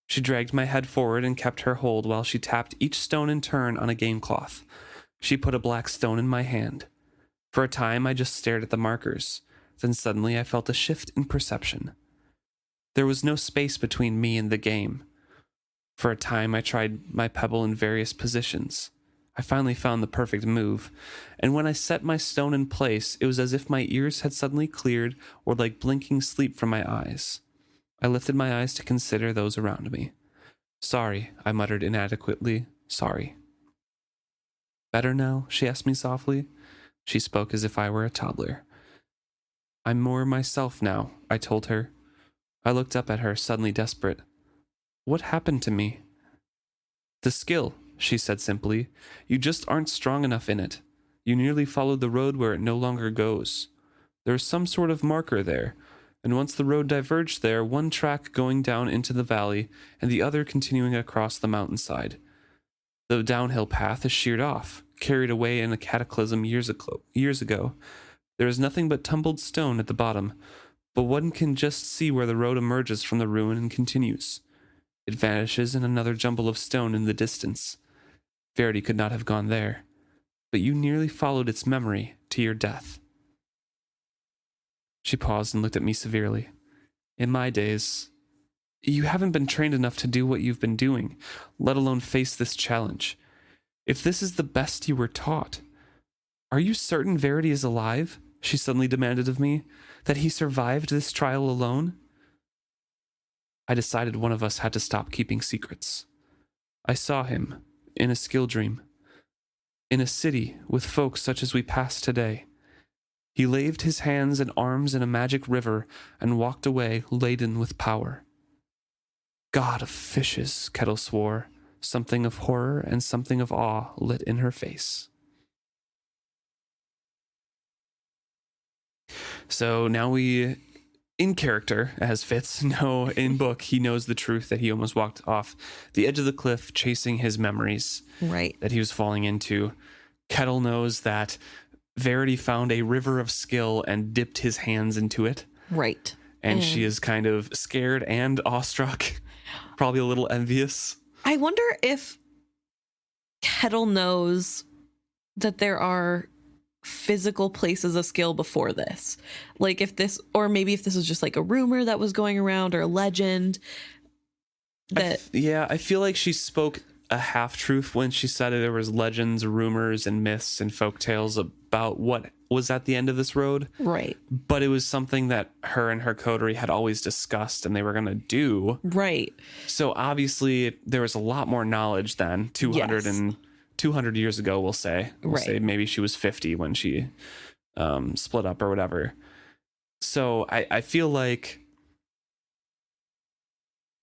She dragged my head forward and kept her hold while she tapped each stone in turn on a game cloth. She put a black stone in my hand. For a time I just stared at the markers. Then suddenly I felt a shift in perception. There was no space between me and the game. For a time, I tried my pebble in various positions. I finally found the perfect move, and when I set my stone in place, it was as if my ears had suddenly cleared or like blinking sleep from my eyes. I lifted my eyes to consider those around me. Sorry, I muttered inadequately. Sorry. Better now? She asked me softly. She spoke as if I were a toddler. I'm more myself now, I told her. I looked up at her, suddenly desperate. What happened to me? The skill, she said simply. You just aren't strong enough in it. You nearly followed the road where it no longer goes. There's some sort of marker there, and once the road diverged there, one track going down into the valley and the other continuing across the mountainside. The downhill path is sheared off, carried away in a cataclysm years ago. There is nothing but tumbled stone at the bottom, but one can just see where the road emerges from the ruin and continues. It vanishes in another jumble of stone in the distance. Verity could not have gone there, but you nearly followed its memory to your death. She paused and looked at me severely. In my days, you haven't been trained enough to do what you've been doing, let alone face this challenge. If this is the best you were taught, are you certain Verity is alive? She suddenly demanded of me. That he survived this trial alone? I decided one of us had to stop keeping secrets. I saw him in a skill dream. In a city with folk such as we pass today. He laved his hands and arms in a magic river and walked away laden with power. God of fishes, Kettle swore, something of horror and something of awe lit in her face. So now we, in character, as Fitz, know in book, he knows the truth that he almost walked off the edge of the cliff chasing his memories Right. that he was falling into. Kettle knows that Verity found a river of skill and dipped his hands into it. Right. And she is kind of scared and awestruck, probably a little envious. I wonder if Kettle knows that there are physical places of skill before this. Like if this, or maybe if this was just like a rumor that was going around or a legend. That I feel like she spoke a half-truth when she said there was legends, rumors, and myths and folk tales about what was at the end of this road. Right. But it was something that her and her coterie had always discussed and they were going to do. Right. So obviously there was a lot more knowledge then, 200 years ago, we'll say. We'll say maybe she was 50 when she split up or whatever. So I feel like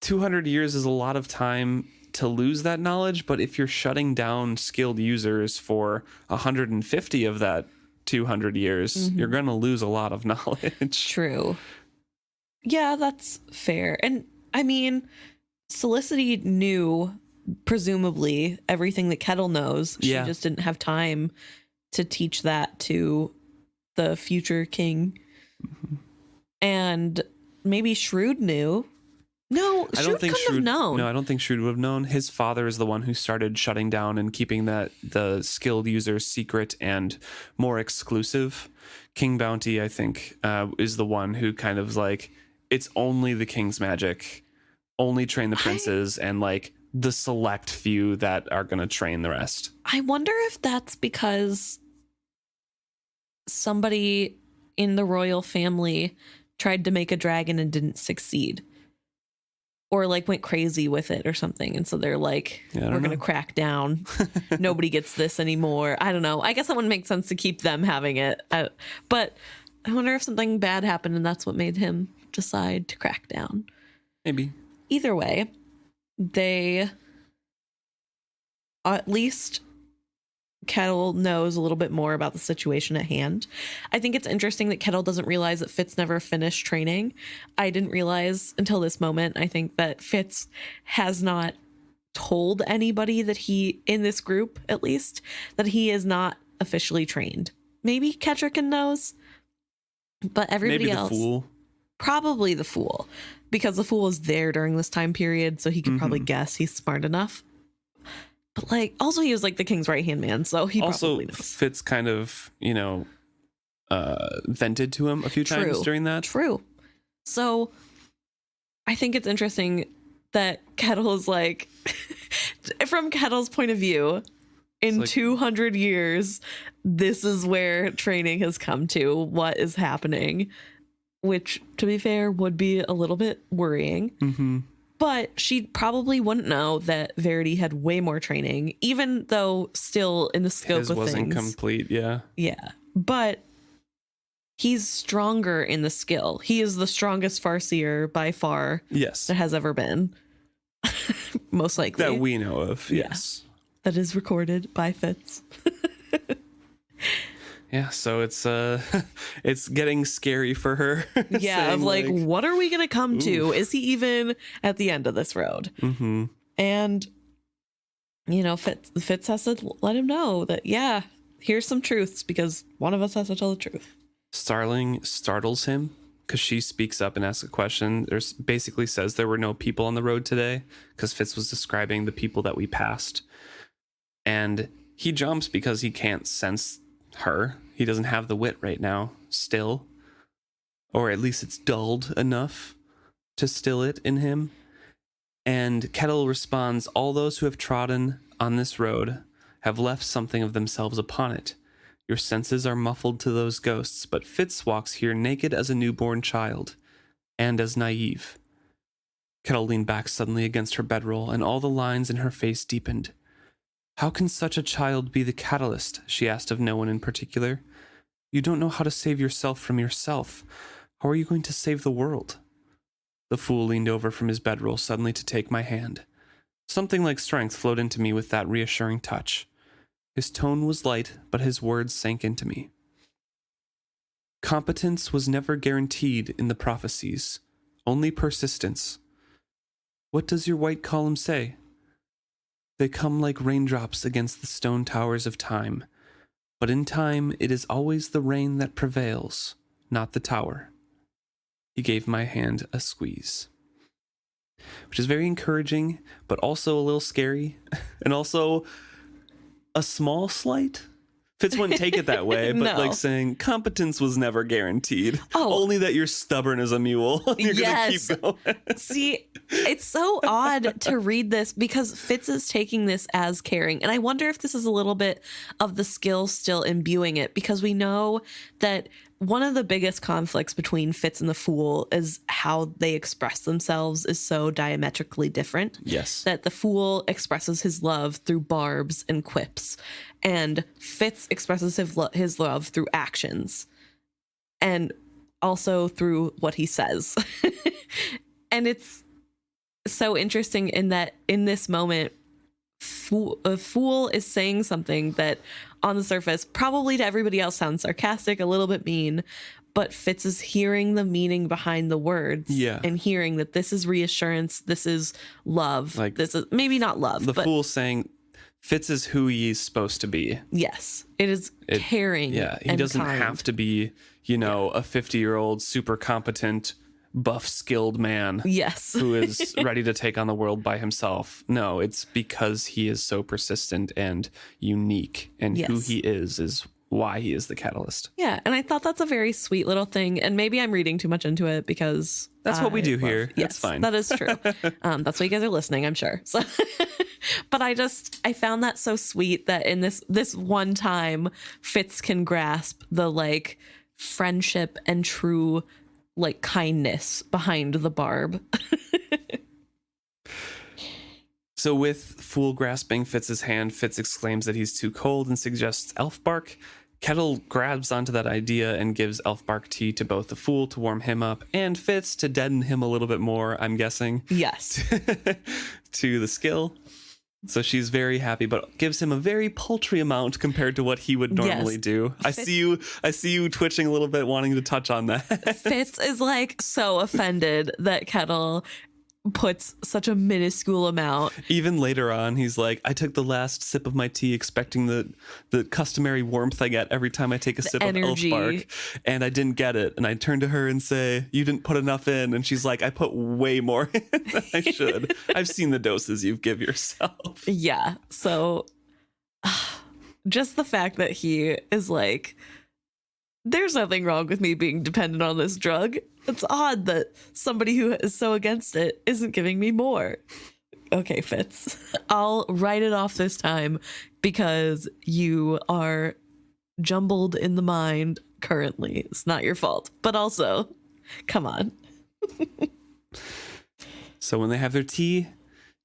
200 years is a lot of time to lose that knowledge, but if you're shutting down skilled users for 150 of that 200 years, you're going to lose a lot of knowledge. True. Yeah, that's fair. And I mean, Solicity knew, presumably, everything that Kettle knows. She just didn't have time to teach that to the future king. And maybe Shrewd knew. No, Shrewd couldn't have known. No, I don't think Shrewd would have known. His father is the one who started shutting down and keeping the skilled users secret and more exclusive. King Bounty, I think, is the one who kind of like, it's only the king's magic, only train the princes, and like the select few that are going to train the rest. I wonder if that's because somebody in the royal family tried to make a dragon and didn't succeed. Or like went crazy with it or something. And so they're like, we're going to crack down. Nobody gets this anymore. I don't know. I guess that wouldn't make sense to keep them having it. But I wonder if something bad happened and that's what made him decide to crack down. Maybe. Either way, they, at least Kettle knows a little bit more about the situation at hand. I think it's interesting that Kettle doesn't realize that Fitz never finished training. I didn't realize until this moment, I think, that Fitz has not told anybody that he, in this group at least, that he is not officially trained. Maybe Kettricken knows, but everybody else. Maybe the Fool. Probably the Fool, because the Fool was there during this time period, so he could probably guess he's smart enough. But like, also he was like the king's right hand man, so he also probably knows. Fitz kind of, vented to him a few times during that. True. So I think it's interesting that Kettle is like, from Kettle's point of view, in like, 200 years, this is where training has come to, what is happening, which, to be fair, would be a little bit worrying. Mm-hmm. But she probably wouldn't know that Verity had way more training, even though still in the scope of things. His wasn't complete, yeah. Yeah. But he's stronger in the skill. He is the strongest Farseer by far. Yes. That has ever been. Most likely. That we know of, yes. Yeah. That is recorded by Fitz. Yeah, so it's getting scary for her. Yeah, of like, what are we gonna come to? Is he even at the end of this road? Mm-hmm. And Fitz has to let him know that, yeah, here's some truths, because one of us has to tell the truth. Starling startles him because she speaks up and asks a question. There's basically says there were no people on the road today, because Fitz was describing the people that we passed, and he jumps because he can't sense her. He doesn't have the wit right now still, or at least it's dulled enough to still it in him. And Kettle responds, all those who have trodden on this road have left something of themselves upon it. Your senses are muffled to those ghosts, but Fitz walks here naked as a newborn child and as naive. Kettle leaned back suddenly against her bedroll, and all the lines in her face deepened. How can such a child be the catalyst? She asked of no one in particular. You don't know how to save yourself from yourself. How are you going to save the world? The fool leaned over from his bedroll suddenly to take my hand. Something like strength flowed into me with that reassuring touch. His tone was light, but his words sank into me. Competence was never guaranteed in the prophecies, only persistence. What does your white column say? They come like raindrops against the stone towers of time, but in time it is always the rain that prevails, not the tower. He gave my hand a squeeze, which is very encouraging, but also a little scary, and also a small slight. Fitz wouldn't take it that way, but No. like saying competence was never guaranteed. Oh. Only that you're stubborn as a mule. You're Yes. gonna keep going. See, it's so odd to read this because Fitz is taking this as caring. And I wonder if this is a little bit of the skill still imbuing it, because we know that one of the biggest conflicts between Fitz and the Fool is how they express themselves is so diametrically different. Yes. That the Fool expresses his love through barbs and quips, and Fitz expresses his love through actions and also through what he says. And it's so interesting in that in this moment, a Fool is saying something that on the surface probably to everybody else sounds sarcastic, a little bit mean, but Fitz is hearing the meaning behind the words. Yeah. And hearing that this is reassurance, this is love, Like, this is maybe not love, The but fool saying Fitz is who he's supposed to be. yes, it is caring. Yeah, he and doesn't kind. have to be, a 50-year-old super competent, buff, skilled man Yes. who is ready to take on the world by himself. No, it's because he is so persistent and unique, and who Yes. he is why he is the catalyst. Yeah, and I thought that's a very sweet little thing, and maybe I'm reading too much into it because That's what we do here. Yes, That's fine. That is true. That's why you guys are listening, I'm sure. So, but I found that so sweet that in this one time, Fitz can grasp the like friendship and true like kindness behind the barb. So with Fool grasping Fitz's hand, Fitz exclaims that he's too cold and suggests elf bark. Kettle grabs onto that idea and gives elf bark tea to both the Fool to warm him up and Fitz to deaden him a little bit more, I'm guessing, Yes. to the skill. So she's very happy, but gives him a very paltry amount compared to what he would normally Yes. do. I see you twitching a little bit, wanting to touch on that. Fitz is like so offended that Kettle puts such a minuscule amount. Even later on, he's like, I took the last sip of my tea expecting the customary warmth I get every time I take a sip energy. of elf bark, and I didn't get it. And I turn to her and say, you didn't put enough in. And she's like, I put way more in than I should. I've seen the doses you give yourself. Yeah. So just the fact that he is like, there's nothing wrong with me being dependent on this drug. It's odd that somebody who is so against it isn't giving me more. Okay, Fitz, I'll write it off this time because you are jumbled in the mind currently. It's not your fault, but also, come on. So when they have their tea,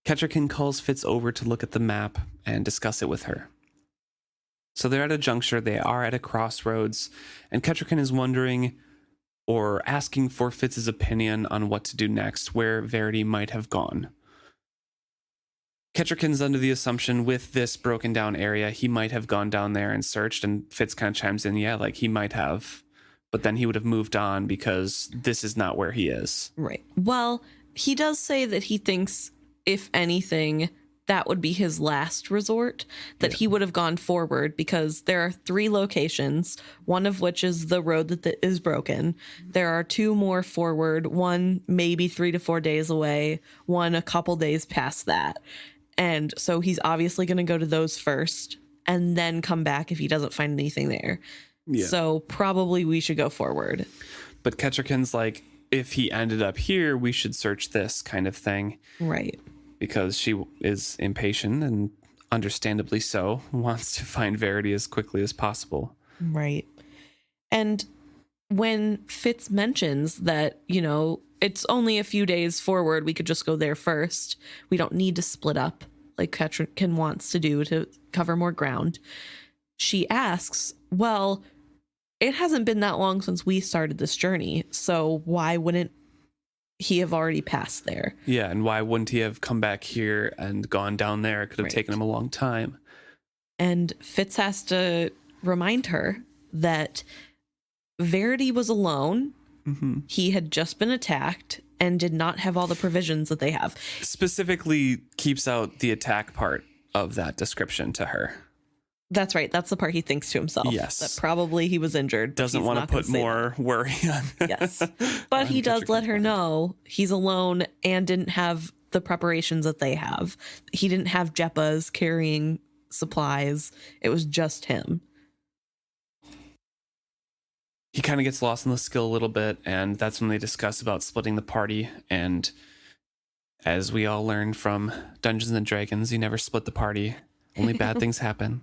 Kettricken calls Fitz over to look at the map and discuss it with her. So they're at a juncture, they are at a crossroads, and Kettricken is wondering or asking for Fitz's opinion on what to do next, where Verity might have gone. Kettricken's under the assumption with this broken down area, he might have gone down there and searched, and Fitz kind of chimes in, yeah, like he might have, but then he would have moved on because this is not where he is. Right. Well, he does say that he thinks, if anything, that would be his last resort, that he would have gone forward because there are 3 locations, one of which is the road that is broken. There are 2 more forward, one maybe 3 to 4 days away, one a couple days past that. And so he's obviously going to go to those first and then come back if he doesn't find anything there. Yeah. So probably we should go forward. But Kettricken's like, if he ended up here, we should search this kind of thing. Right. Because she is impatient and understandably so, wants to find Verity as quickly as possible. Right. And when Fitz mentions that, it's only a few days forward. We could just go there first. We don't need to split up like Kettricken wants to do to cover more ground. She asks, well, it hasn't been that long since we started this journey, so why wouldn't he have already passed there? Yeah, and why wouldn't he have come back here and gone down there? It could have Right. taken him a long time. And Fitz has to remind her that Verity was alone. Mm-hmm. He had just been attacked and did not have all the provisions that they have. Specifically keeps out the attack part of that description to her. That's right. That's the part he thinks to himself. Yes. That probably he was injured. Doesn't want to put more worry on. Yes. But he does let her know he's alone and didn't have the preparations that they have. He didn't have Jeppas carrying supplies. It was just him. He kind of gets lost in the skill a little bit, and that's when they discuss about splitting the party. And as we all learned from Dungeons and Dragons, you never split the party. Only bad things happen.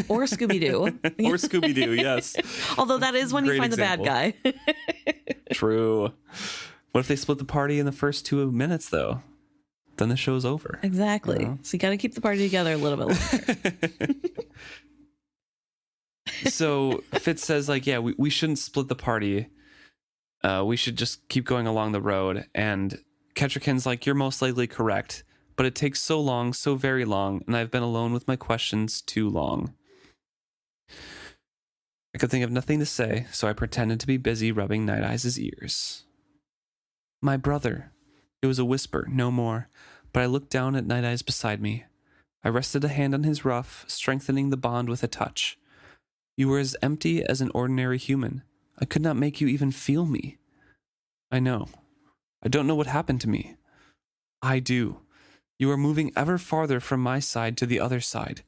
Or Scooby-Doo. Or Scooby-Doo, yes. Although that is when you Great find example. the bad guy. True. What if they split the party in the first 2 minutes, though? Then the show's over. Exactly. You know? So you got to keep the party together a little bit longer. So Fitz says, like, yeah, we shouldn't split the party. We should just keep going along the road. And Kettricken's like, you're most likely correct. But it takes so long, so very long, and I've been alone with my questions too long. I could think of nothing to say, so I pretended to be busy rubbing Night Eyes' ears. My brother. It was a whisper, no more, but I looked down at Night Eyes beside me. I rested a hand on his ruff, strengthening the bond with a touch. You were as empty as an ordinary human. I could not make you even feel me. I know. I don't know what happened to me. I do. You are moving ever farther from my side to the other side.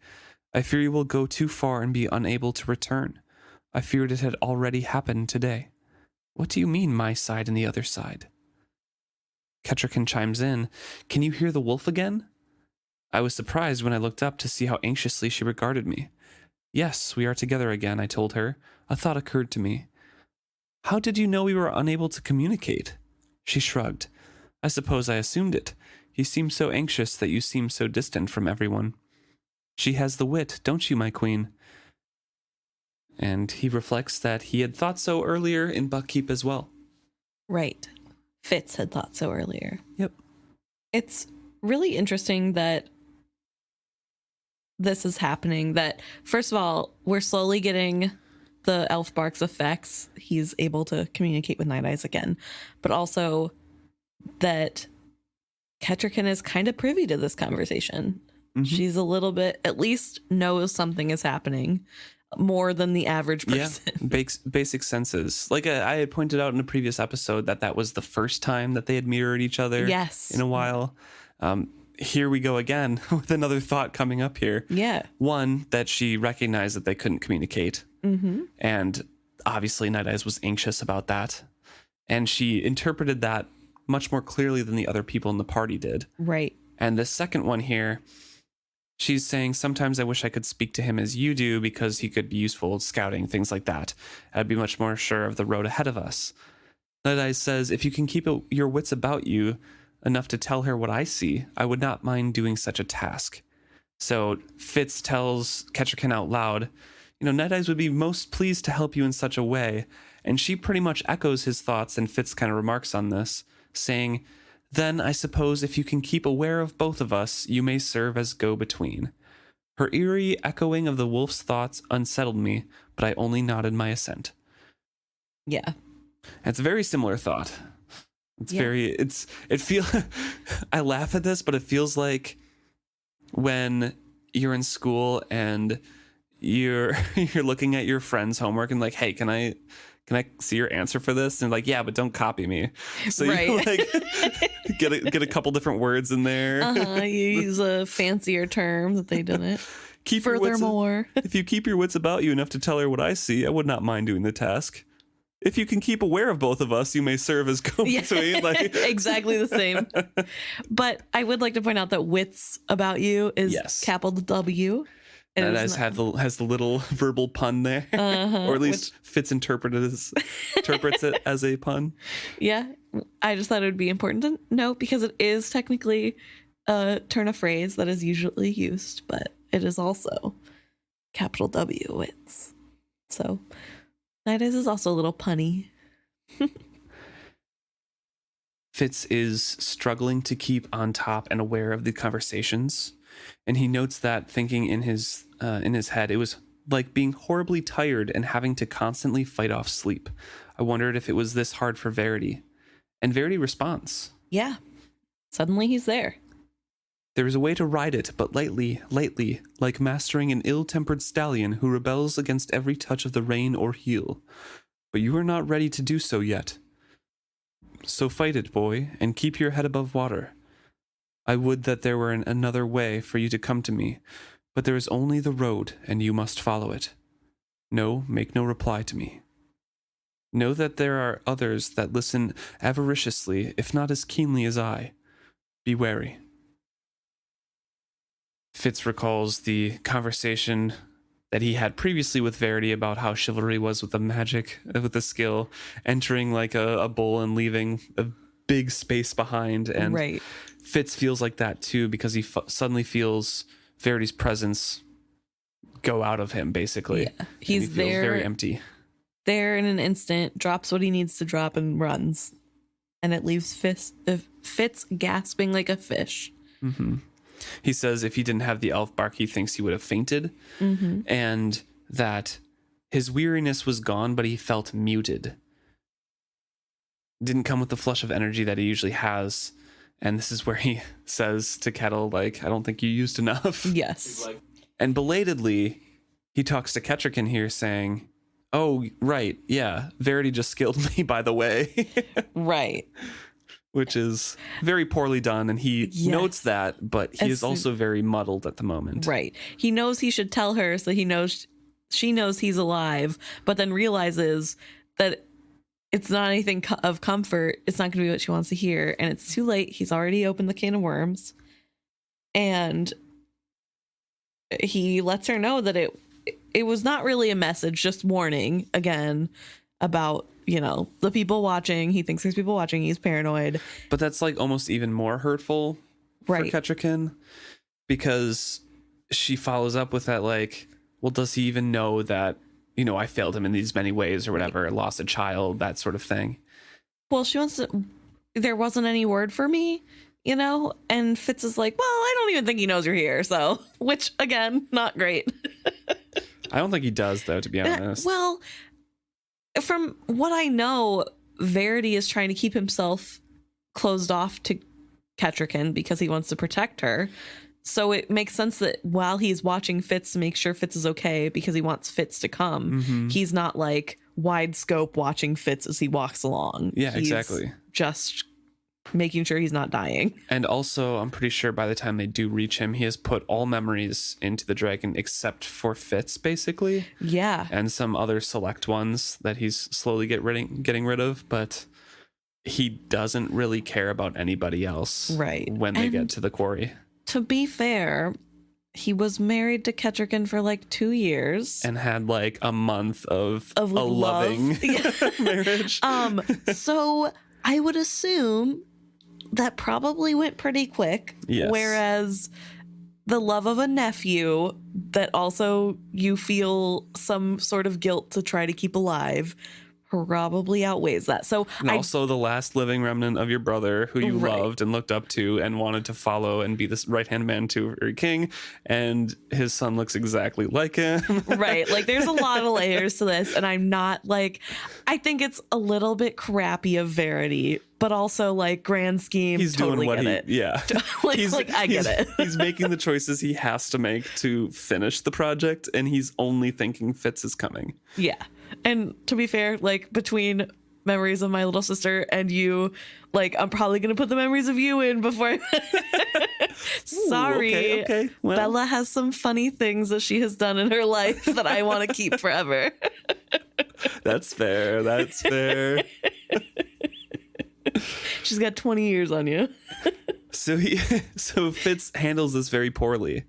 I fear you will go too far and be unable to return. I feared it had already happened today. What do you mean, my side and the other side? Kettricken chimes in. Can you hear the wolf again? I was surprised when I looked up to see how anxiously she regarded me. Yes, we are together again, I told her. A thought occurred to me. How did you know we were unable to communicate? She shrugged. I suppose I assumed it. You seem so anxious that you seem so distant from everyone. She has the wit, don't you, my queen? And he reflects that he had thought so earlier in Buckkeep as well. Right. Fitz had thought so earlier. Yep. It's really interesting that this is happening. That, first of all, we're slowly getting the Elfbark's effects. He's able to communicate with Night Eyes again. But also that Kettricken is kind of privy to this conversation. Mm-hmm. She's a little bit, at least knows something is happening more than the average person. Yeah, basic senses. Like I had pointed out in a previous episode that was the first time that they had mirrored each other Yes. in a while. Here we go again with another thought coming up here. Yeah. One, that she recognized that they couldn't communicate. Mm-hmm. And obviously Night Eyes was anxious about that. And she interpreted that much more clearly than the other people in the party did. Right. And the second one here, she's saying, sometimes I wish I could speak to him as you do because he could be useful scouting, things like that. I'd be much more sure of the road ahead of us. Night Eyes says, if you can keep your wits about you enough to tell her what I see, I would not mind doing such a task. So Fitz tells Kettricken out loud, Night Eyes would be most pleased to help you in such a way. And she pretty much echoes his thoughts, and Fitz kind of remarks on this, saying, then I suppose if you can keep aware of both of us, you may serve as go-between. Her eerie echoing of the wolf's thoughts unsettled me, but I only nodded my assent. Yeah. It's a very similar thought. I laugh at this, but it feels like when you're in school and you're looking at your friend's homework and like, hey, can I see your answer for this? And like, yeah, but don't copy me. So right. You like get a couple different words in there. You use a fancier term that they didn't. Furthermore, if you keep your wits about you enough to tell her what I see, I would not mind doing the task. If you can keep aware of both of us, you may serve as go-between. Yeah, like exactly the same. But I would like to point out that wits about you is capital W And that it was has the little verbal pun there, or at least Fitz interprets it as a pun. Yeah, I just thought it would be important to note because it is technically a turn of phrase that is usually used, but it is also capital W wits. So that is also a little punny. Fitz is struggling to keep on top and aware of the conversations, and he notes that thinking in his head, it was like being horribly tired and having to constantly fight off sleep. I wondered if it was this hard for Verity. And Verity responds. Yeah. Suddenly he's there. There is a way to ride it, but lightly, like mastering an ill-tempered stallion who rebels against every touch of the rein or heel. But you are not ready to do so yet. So fight it, boy, and keep your head above water. I would that there were another way for you to come to me, but there is only the road, and you must follow it. No, make no reply to me. Know that there are others that listen avariciously, if not as keenly as I. Be wary. Fitz recalls the conversation that he had previously with Verity about how chivalry was with the magic, with the skill, entering like a bowl and leaving a big space behind. And right. Fitz feels like that too, because he suddenly feels Verity's presence go out of him, basically. Yeah. He's he feels there, very empty. There in an instant, drops what he needs to drop and runs. And it leaves Fitz gasping like a fish. Mm-hmm. He says if he didn't have the elf bark, he thinks he would have fainted. Mm-hmm. And that his weariness was gone, but he felt muted. Didn't come with the flush of energy that he usually has. And this is where he says to Kettle, like, I don't think you used enough. Yes. And belatedly, he talks to Kettricken here saying, oh, right, yeah, Verity just skilled me, by the way. Right. Which is very poorly done, and he notes that, but he is also very muddled at the moment. Right. He knows he should tell her so she knows he's alive, but then realizes that it's not anything of comfort. It's not going to be what she wants to hear, and it's too late. He's already opened the can of worms, and he lets her know that it was not really a message, just warning again about, the people watching. He thinks there's people watching. He's paranoid. But that's like almost even more hurtful for Kettricken, because she follows up with that, like, well, does he even know that, I failed him in these many ways or whatever, lost a child, that sort of thing. Well, she wants to, there wasn't any word for me, and Fitz is like, well, I don't even think he knows you're here. So, which again, not great. I don't think he does, though, to be honest. Well, from what I know, Verity is trying to keep himself closed off to Kettricken because he wants to protect her. So it makes sense that while he's watching Fitz to make sure Fitz is okay because he wants Fitz to come, he's not like wide scope watching Fitz as he walks along. Yeah, he's exactly. Just making sure he's not dying. And also, I'm pretty sure by the time they do reach him, he has put all memories into the dragon except for Fitz, basically. Yeah. And some other select ones that he's slowly getting rid of, but he doesn't really care about anybody else when they get to the quarry. To be fair, he was married to Kettricken for like 2 years. And had like a month of a love. loving marriage. So I would assume that probably went pretty quick. Yes. Whereas the love of a nephew that also you feel some sort of guilt to try to keep alive probably outweighs that. So and also the last living remnant of your brother who you loved and looked up to and wanted to follow and be this right-hand man to your king, and his son looks exactly like him. Right. Like there's a lot of layers to this, and I'm not like, I think it's a little bit crappy of Verity, but also like grand scheme, he's totally doing what get it. Yeah. I get it. He's making the choices he has to make to finish the project, and he's only thinking Fitz is coming. Yeah. And to be fair, like between memories of my little sister and you, like I'm probably going to put the memories of you in before. Sorry. Okay. Well. Bella has some funny things that she has done in her life that I want to keep forever. That's fair. That's fair. She's got 20 years on you. So Fitz handles this very poorly,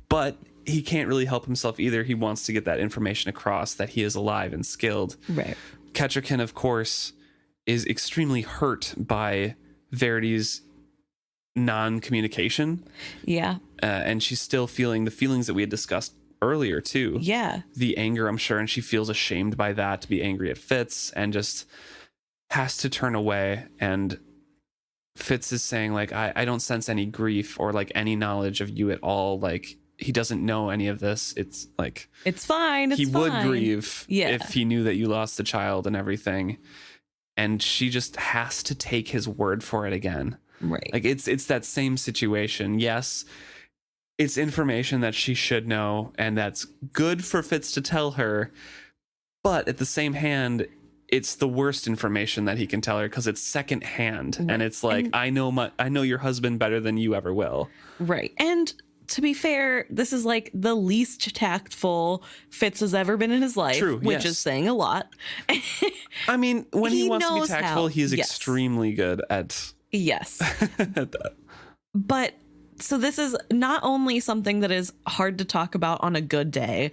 but he can't really help himself either. He wants to get that information across that he is alive and skilled. Right. Kettricken, of course, is extremely hurt by Verity's non-communication. Yeah. And she's still feeling the feelings that we had discussed earlier too. Yeah. The anger, I'm sure, and she feels ashamed by that, to be angry at Fitz, and just has to turn away. And Fitz is saying, like, I don't sense any grief or like any knowledge of you at all. Like, he doesn't know any of this. It's like, it's fine. It's he fine. would grieve Yeah. if he knew that you lost a child and everything. And she just has to take his word for it again. Right. Like, it's that same situation. Yes, it's information that she should know, and that's good for Fitz to tell her. But at the same hand, it's the worst information that he can tell her because it's secondhand. Right. And it's like, And I know your husband better than you ever will. right. And to be fair, this is like the least tactful Fitz has ever been in his life. True, which yes. is saying a lot. I mean, when he wants to be knows tactful, how. he is Yes. extremely good at Yes. that. But so this is not only something that is hard to talk about on a good day.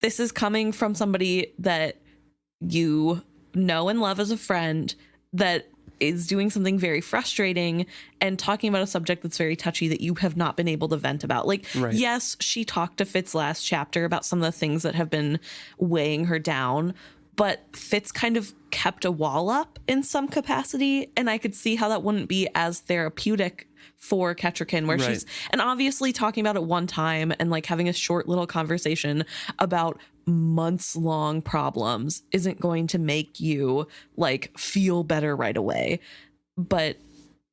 This is coming from somebody that you know and love as a friend that is doing something very frustrating and talking about a subject that's very touchy that you have not been able to vent about. Like, Right. yes, she talked to Fitz last chapter about some of the things that have been weighing her down, but Fitz kind of kept a wall up in some capacity, and I could see how that wouldn't be as therapeutic for Kettricken, where Right. she's, and obviously talking about it one time and like having a short little conversation about months long problems isn't going to make you like feel better right away. But,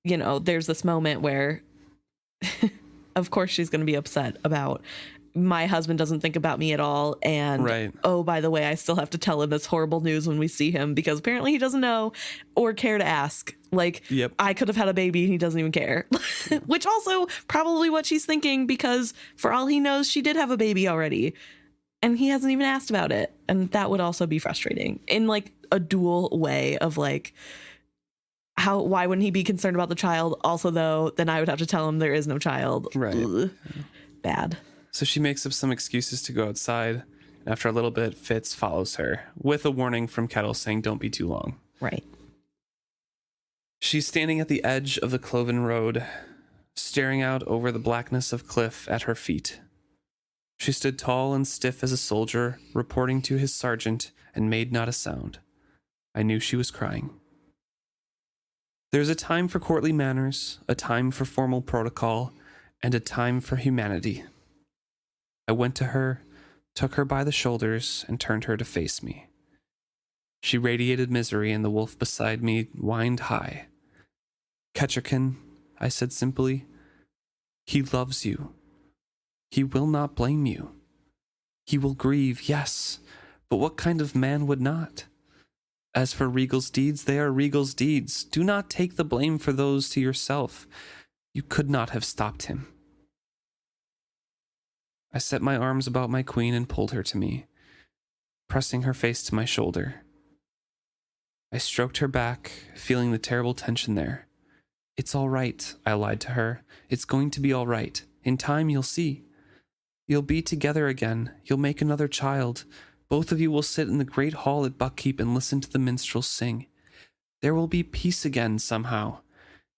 you know, there's this moment where of course she's going to be upset about my husband doesn't think about me at all. And, Right. oh, by the way, I still have to tell him this horrible news when we see him because apparently he doesn't know or care to ask. Like, Yep. I could have had a baby and he doesn't even care. Which also probably what she's thinking, because for all he knows, she did have a baby already and he hasn't even asked about it. And that would also be frustrating in like a dual way of like, why wouldn't he be concerned about the child? Also, though, then I would have to tell him there is no child. Right. Ugh. Bad. So she makes up some excuses to go outside. And after a little bit, Fitz follows her with a warning from Kettle saying, "Don't be too long." Right. She's standing at the edge of the cloven road, staring out over the blackness of cliff at her feet. She stood tall and stiff as a soldier, reporting to his sergeant, and made not a sound. I knew she was crying. There's a time for courtly manners, a time for formal protocol, and a time for humanity. I went to her, took her by the shoulders, and turned her to face me. She radiated misery, and the wolf beside me whined high. "Kettricken," I said simply, "he loves you. He will not blame you. He will grieve, yes, but what kind of man would not? As for Regal's deeds, they are Regal's deeds. Do not take the blame for those to yourself. You could not have stopped him." I set my arms about my queen and pulled her to me, pressing her face to my shoulder. I stroked her back, feeling the terrible tension there. "It's all right," I lied to her. "It's going to be all right. In time, you'll see. You'll be together again. You'll make another child. Both of you will sit in the great hall at Buckkeep and listen to the minstrels sing. There will be peace again somehow.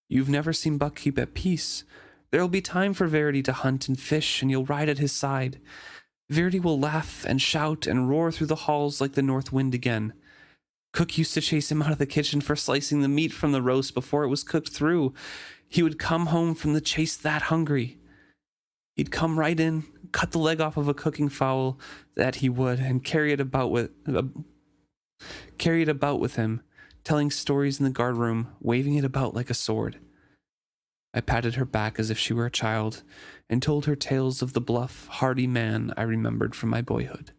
You've never seen Buckkeep at peace. There will be time for Verity to hunt and fish, and you'll ride at his side. Verity will laugh and shout and roar through the halls like the north wind again. Cook used to chase him out of the kitchen for slicing the meat from the roast before it was cooked through. He would come home from the chase that hungry. He'd come right in, cut the leg off of a cooking fowl, that he would, and carry it about with him, telling stories in the guardroom, waving it about like a sword. I patted her back as if she were a child, and told her tales of the bluff, hardy man I remembered from my boyhood.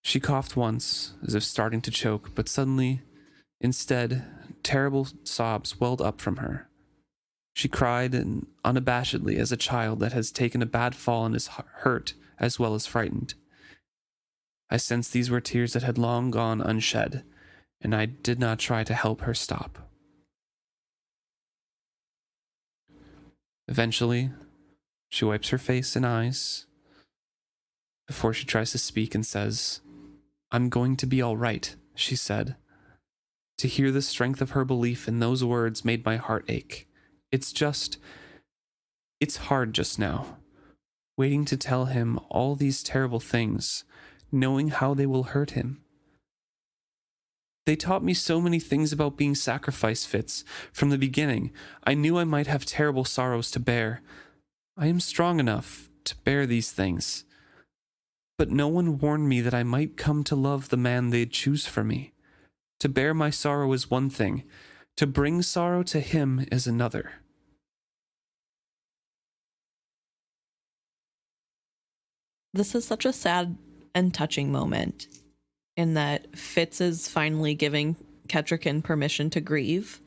She coughed once, as if starting to choke, but suddenly, instead, terrible sobs welled up from her. She cried and unabashedly as a child that has taken a bad fall and is hurt as well as frightened. I sensed these were tears that had long gone unshed, and I did not try to help her stop. Eventually, she wipes her face and eyes before she tries to speak and says, "I'm going to be all right," she said. To hear the strength of her belief in those words made my heart ache. It's hard just now, waiting to tell him all these terrible things, knowing how they will hurt him. They taught me so many things about being sacrificed, Fitz. From the beginning, I knew I might have terrible sorrows to bear. I am strong enough to bear these things. But no one warned me that I might come to love the man they'd choose for me. To bear my sorrow is one thing. To bring sorrow to him is another. This is such a sad and touching moment in that Fitz is finally giving Kettricken permission to grieve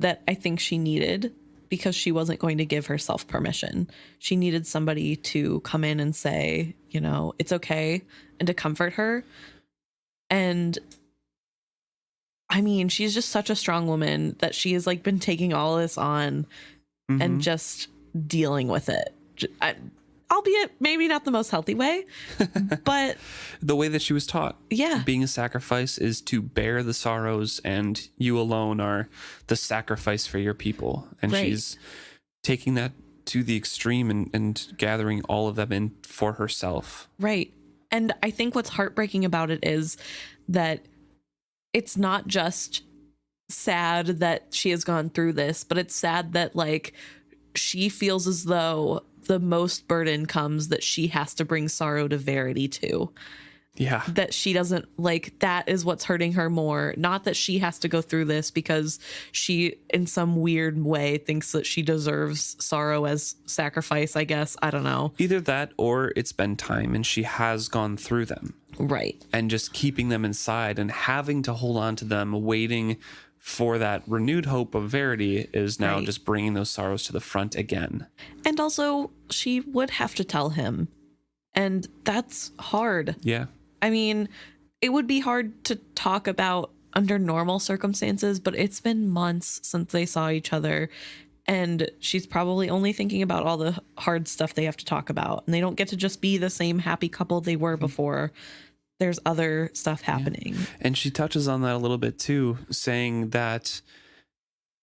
that I think she needed, because she wasn't going to give herself permission. She needed somebody to come in and say, you know, it's okay, and to comfort her. And I mean, she's just such a strong woman that she has like been taking all this on and just dealing with it. Albeit maybe not the most healthy way, but the way that she was taught. Yeah. Being a sacrifice is to bear the sorrows, and you alone are the sacrifice for your people. And she's taking that to the extreme and gathering all of them in for herself. Right. And I think what's heartbreaking about it is that it's not just sad that she has gone through this, but it's sad that like she feels as though the most burden comes that she has to bring sorrow to Verity to. Yeah. That she doesn't like, that is what's hurting her more. Not that she has to go through this because she in some weird way thinks that she deserves sorrow as sacrifice, I guess. I don't know. Either that or it's been time and she has gone through them. Right. And just keeping them inside and having to hold on to them, waiting for that renewed hope of Verity is now just bringing those sorrows to the front again. And also, she would have to tell him. And that's hard. Yeah. I mean, it would be hard to talk about under normal circumstances, but it's been months since they saw each other. And she's probably only thinking about all the hard stuff they have to talk about. And they don't get to just be the same happy couple they were before. There's other stuff happening. Yeah. And she touches on that a little bit too, saying that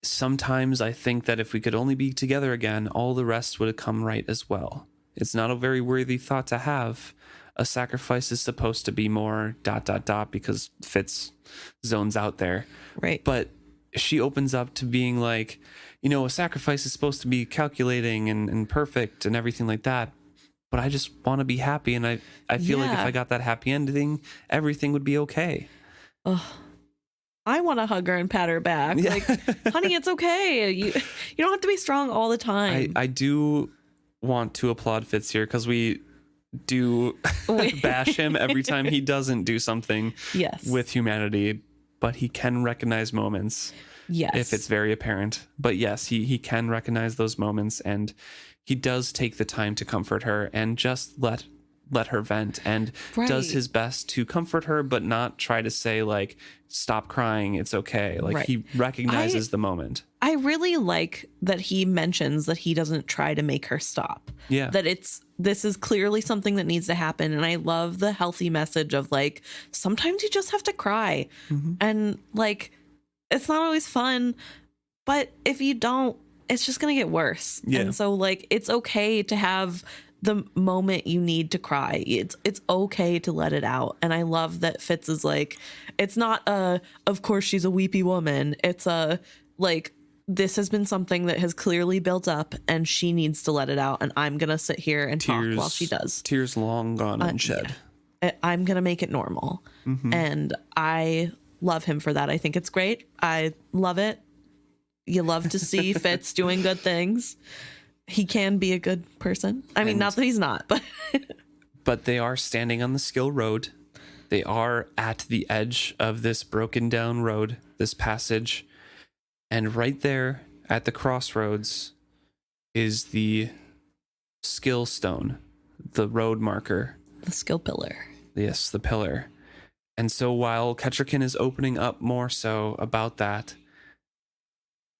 sometimes I think that if we could only be together again, all the rest would have come right as well. It's not a very worthy thought to have. A sacrifice is supposed to be more ... because Fitz zones out there. Right. But she opens up to being like, you know, a sacrifice is supposed to be calculating and perfect and everything like that. But I just want to be happy. And I feel like if I got that happy ending, everything would be okay. Oh, I want to hug her and pat her back. Yeah. Like, honey, it's okay. You don't have to be strong all the time. I do want to applaud Fitz here because we do bash him every time he doesn't do something with humanity. But he can recognize moments. Yes. If it's very apparent. But yes, he can recognize those moments, and he does take the time to comfort her and just let her vent, and does his best to comfort her, but not try to say like, stop crying, it's okay. Like he recognizes the moment. I really like that he mentions that he doesn't try to make her stop. Yeah. That this is clearly something that needs to happen. And I love the healthy message of like, sometimes you just have to cry. And like, it's not always fun, but if you don't, it's just going to get worse. Yeah. And so like, it's okay to have the moment you need to cry. It's okay to let it out. And I love that Fitz is like, it's not of course she's a weepy woman. It's like, this has been something that has clearly built up and she needs to let it out. And I'm going to sit here and talk while she does. Tears long gone unshed. Yeah. I'm going to make it normal. And I love him for that. I think it's great. I love it. You love to see Fitz doing good things. He can be a good person. I mean, not that he's not, but but they are standing on the skill road. They are at the edge of this broken down road, this passage. And right there at the crossroads is the skill stone, the road marker. The skill pillar. Yes, the pillar. And so while Kettricken is opening up more so about that,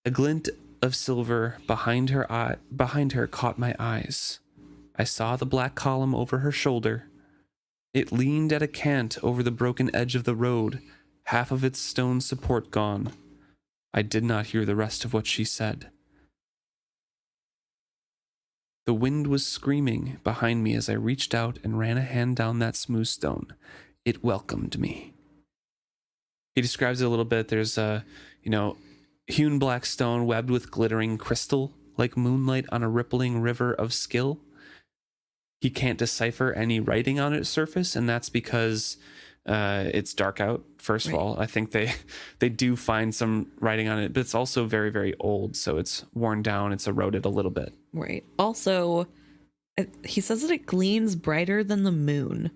a glint of silver behind her caught my eyes. I saw the black column over her shoulder. It leaned at a cant over the broken edge of the road, half of its stone support gone. I did not hear the rest of what she said. The wind was screaming behind me as I reached out and ran a hand down that smooth stone. It welcomed me. He describes it a little bit. There's a, hewn black stone webbed with glittering crystal, like moonlight on a rippling river of skill. He can't decipher any writing on its surface, and that's because it's dark out, first of all. I think they do find some writing on it, but it's also very, very old, so it's worn down, it's eroded a little bit. Right. Also, he says that it gleams brighter than the moon,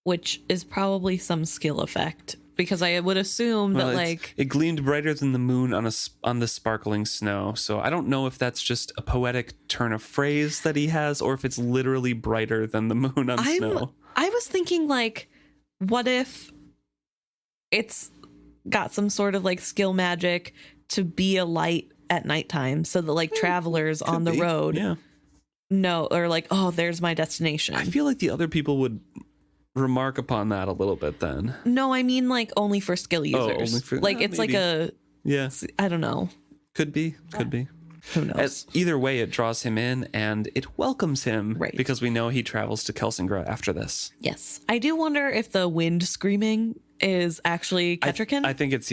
which is probably some skill effect, because I would assume that it gleamed brighter than the moon on the sparkling snow. So I don't know if that's just a poetic turn of phrase that he has, or if it's literally brighter than the moon on snow. I was thinking, what if it's got some sort of skill magic to be a light at nighttime, so that travelers on the road know, or there's my destination. I feel like the other people would remark upon that a little bit then. No, I mean only for skill users. Only for, it's maybe. I don't know. Could be. Who knows? Either way, it draws him in and it welcomes him, right? Because we know he travels to Kelsingra after this. Yes, I do wonder if the wind screaming is actually Kettricken. I think it's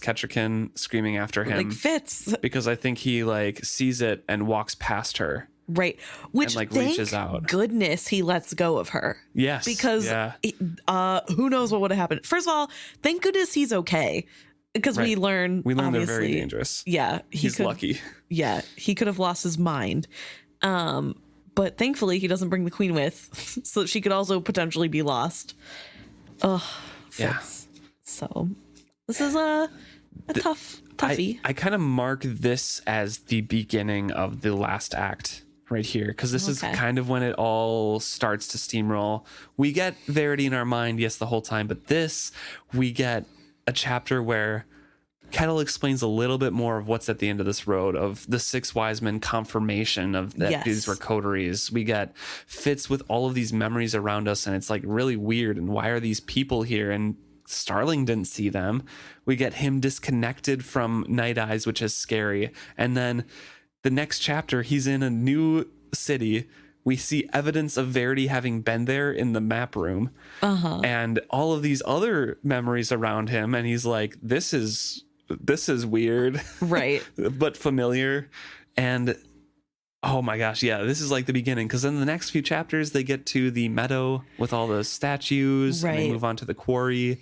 Kettricken screaming after him, Fitz, because I think he sees it and walks past her. Right. Which, and reaches out. Goodness, he lets go of her. Yes. Because who knows what would have happened. First of all, thank goodness he's okay. Because we learn they're very dangerous. Yeah. He's lucky. Yeah. He could have lost his mind. But thankfully he doesn't bring the queen with, so that she could also potentially be lost. Ugh. Yeah. So this is a toughie. I kind of mark this as the beginning of the last act right here, because this is kind of when it all starts to steamroll. We get Verity in our mind, yes, the whole time, but we get a chapter where Kettle explains a little bit more of what's at the end of this road, of the six wise men confirmation of that these were coteries. We get Fitz with all of these memories around us, and it's really weird, and why are these people here? And Starling didn't see them. We get him disconnected from Night Eyes, which is scary. And then the next chapter, he's in a new city. We see evidence of Verity having been there in the map room, and all of these other memories around him. And he's like, this is weird, right? But familiar. And oh my gosh, yeah, this is the beginning, because then the next few chapters they get to the meadow with all the statues, and they move on to the quarry.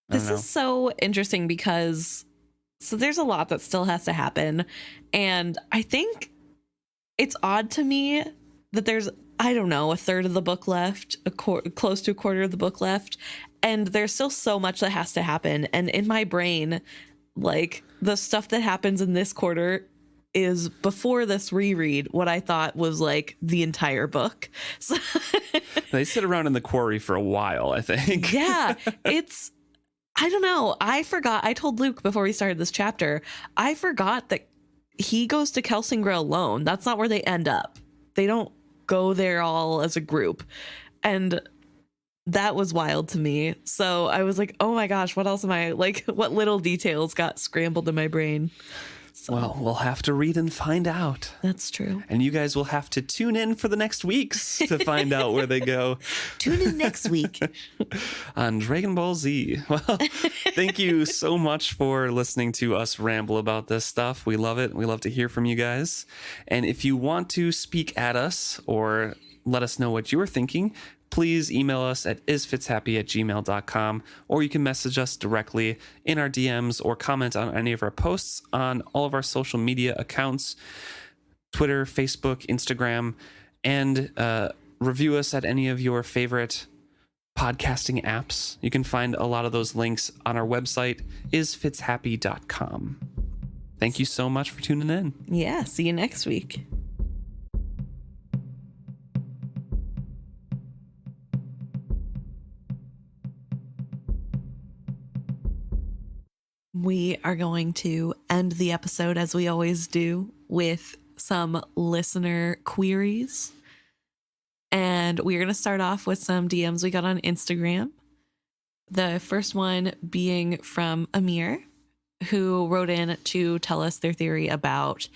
This is so interesting because there's a lot that still has to happen, and I think it's odd to me that there's, I don't know, a third of the book left, close to a quarter of the book left, and there's still so much that has to happen. And in my brain, the stuff that happens in this quarter is, before this reread, what I thought was the entire book. So they sit around in the quarry for a while, I think. Yeah, I don't know. I told Luke before we started this chapter, I forgot that he goes to Kelsingra alone. That's not where they end up. They don't go there all as a group. And that was wild to me. So I was like, oh my gosh, what else am I, what little details got scrambled in my brain? So, well, we'll have to read and find out. That's true. And you guys will have to tune in for the next weeks to find out where they go. Tune in next week on Dragon Ball Z. Well, thank you so much for listening to us ramble about this stuff. We love it. We love to hear from you guys. And if you want to speak at us or let us know what you're thinking, please email us at isfitshappy@gmail.com, or you can message us directly in our DMs or comment on any of our posts on all of our social media accounts, Twitter, Facebook, Instagram, and review us at any of your favorite podcasting apps. You can find a lot of those links on our website, isfitshappy.com. Thank you so much for tuning in. Yeah, see you next week. we are going to end the episode as we always do with some listener queries. And we're going to start off with some DMs we got on Instagram. The first one being from Amir, who wrote in to tell us their theory about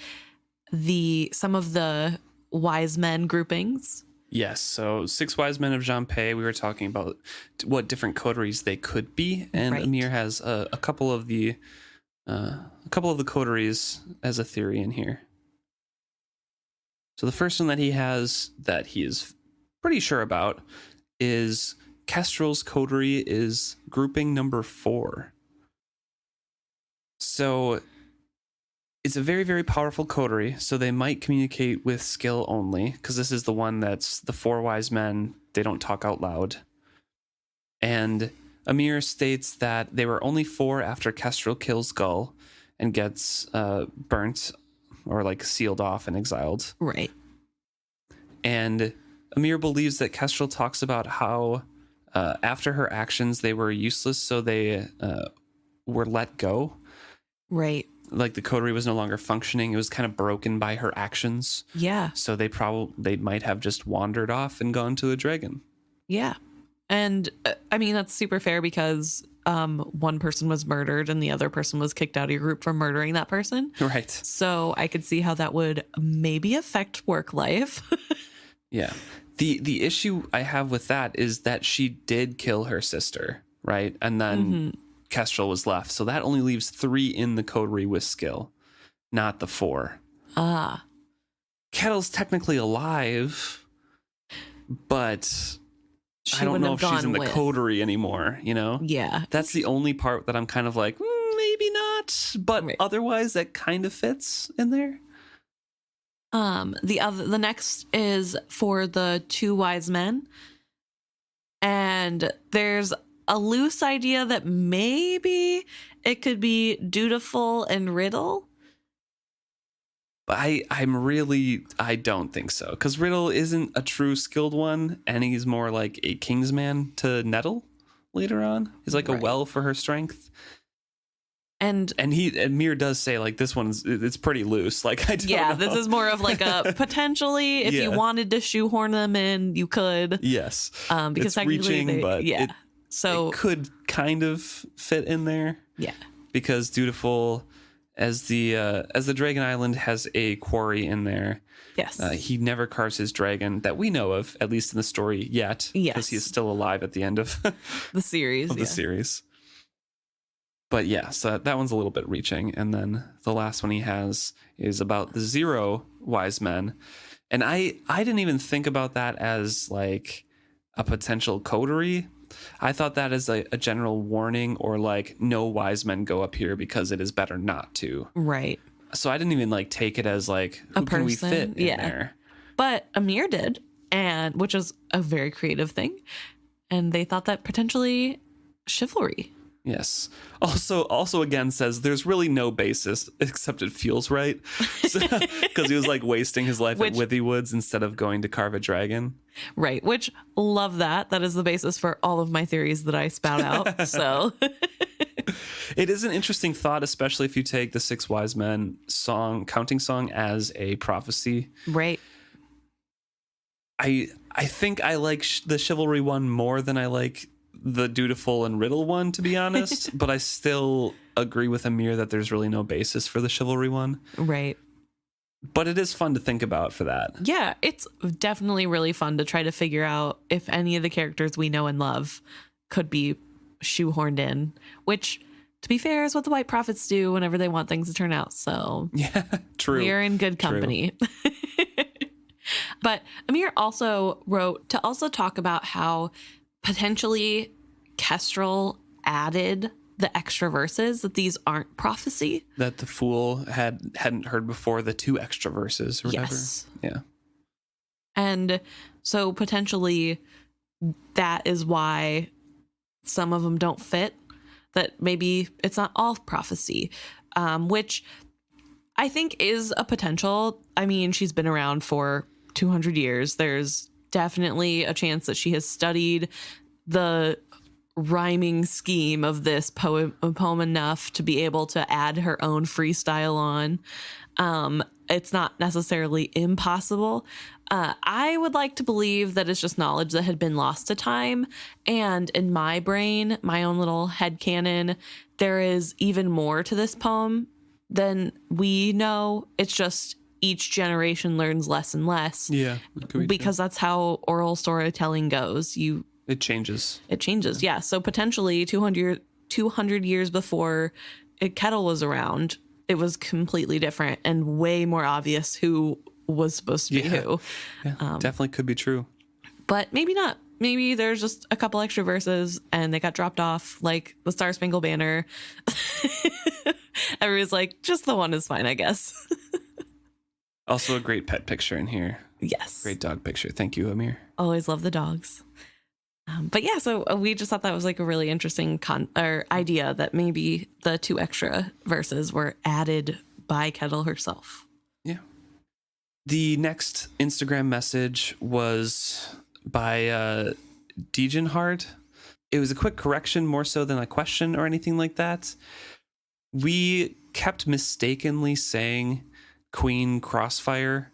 some of the wise men groupings. Yes, so 6 wise men of Jean-Pay, we were talking about what different coteries they could be, and Right. Amir has a couple of the coteries as a theory in here. So the first one that he has that he is pretty sure about is Kestrel's coterie is grouping number 4. So it's a very, very powerful coterie, so they might communicate with skill only, because this is the one that's the 4 wise men, they don't talk out loud. And Amir states that they were only 4 after Kestrel kills Gull and gets burnt or like sealed off and exiled. Right. And Amir believes that Kestrel talks about how after her actions they were useless, so they were let go. Right. Like the coterie was no longer functioning. It was kind of broken by her actions. Yeah. So they might have just wandered off and gone to a dragon. Yeah. And I mean, that's super fair because one person was murdered and the other person was kicked out of your group for murdering that person. Right. So I could see how that would maybe affect work life. Yeah. The issue I have with that is that she did kill her sister, right? And then Kestrel was left. So that only leaves 3 in the coterie with skill, not the 4. Ah. Kettle's technically alive, but I don't know if she's in the coterie anymore, you know? Yeah. That's the only part that I'm kind of like, maybe not. But Right. otherwise, that kind of fits in there. The next is for the 2 wise men. And there's a loose idea that maybe it could be Dutiful and Riddle. But I don't think so. Because Riddle isn't a true skilled one, and he's more like a Kingsman to Nettle later on. He's like Right. a well for her strength. And Mir does say like this it's pretty loose. Like I don't know. this is more of like a potentially if you wanted to shoehorn them in, you could. Yes. Because it's technically reaching, but it could kind of fit in there. Yeah. Because Dutiful, as the Dragon Island has a quarry in there. Yes. He never carves his dragon that we know of, at least in the story yet. Yes. Because he's still alive at the end of the series. the series. But yeah, so that one's a little bit reaching. And then the last one he has is about the 0 wise men. And I didn't even think about that as like a potential coterie. I thought that as a general warning, or like no wise men go up here because it is better not to. Right. So I didn't even like take it as like who can we fit in there. But Amir did, and which is a very creative thing. And they thought that potentially chivalry. Yes. Also again says there's really no basis except it feels right. Because he was like wasting his life at Withy Woods instead of going to carve a dragon. Right. Which love that. That is the basis for all of my theories that I spout out. So it is an interesting thought, especially if you take the 6 wise men counting song as a prophecy. Right. I think I like the chivalry one more than I like the Dutiful and Riddle one, to be honest. But I still agree with Amir that there's really no basis for the chivalry one. Right. But it is fun to think about for that. Yeah, it's definitely really fun to try to figure out if any of the characters we know and love could be shoehorned in, which, to be fair, is what the White Prophets do whenever they want things to turn out. So yeah, true. We're in good company. But Amir also wrote to also talk about how potentially Kestrel added the extra verses, that these aren't prophecy. That the Fool hadn't heard before, the 2 extra verses or whatever. Yes. Yeah. And so potentially that is why some of them don't fit, that maybe it's not all prophecy, which I think is a potential. I mean, she's been around for 200 years. There's definitely a chance that she has studied the rhyming scheme of this poem enough to be able to add her own freestyle on. It's not necessarily impossible. I would like to believe that it's just knowledge that had been lost to time. And in my brain, my own little headcanon, there is even more to this poem than we know. It's just each generation learns less and less. Yeah. Because that's how oral storytelling goes. It changes. Yeah. So potentially 200 years before Kettle was around, it was completely different and way more obvious who was supposed to be who. Yeah, definitely could be true. But maybe not. Maybe there's just a couple extra verses and they got dropped off like the Star Spangled Banner. Everyone's like, just the one is fine, I guess. Also a great pet picture in here. Yes. Great dog picture. Thank you, Amir. Always love the dogs. But yeah, so we just thought that was like a really interesting idea that maybe the 2 extra verses were added by Kettle herself. Yeah. The next Instagram message was by Degenhard. It was a quick correction more so than a question or anything like that. We kept mistakenly saying Queen Crossfire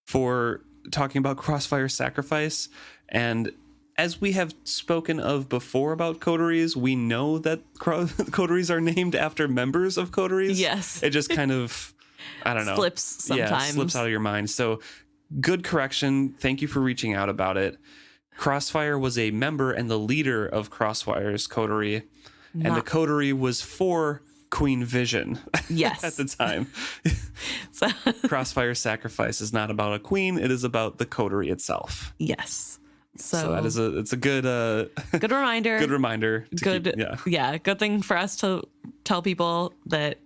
for talking about Crossfire Sacrifice, and as we have spoken of before about coteries, we know that coteries are named after members of coteries. Yes. It just kind of, I don't know. Slips sometimes. Yeah, slips out of your mind. So good correction. Thank you for reaching out about it. Crossfire was a member and the leader of Crossfire's coterie. And the coterie was for Queen Vision. Yes. At the time. So Crossfire Sacrifice is not about a queen. It is about the coterie itself. Yes. So that is it's a good good reminder. Good reminder. Good thing for us to tell people that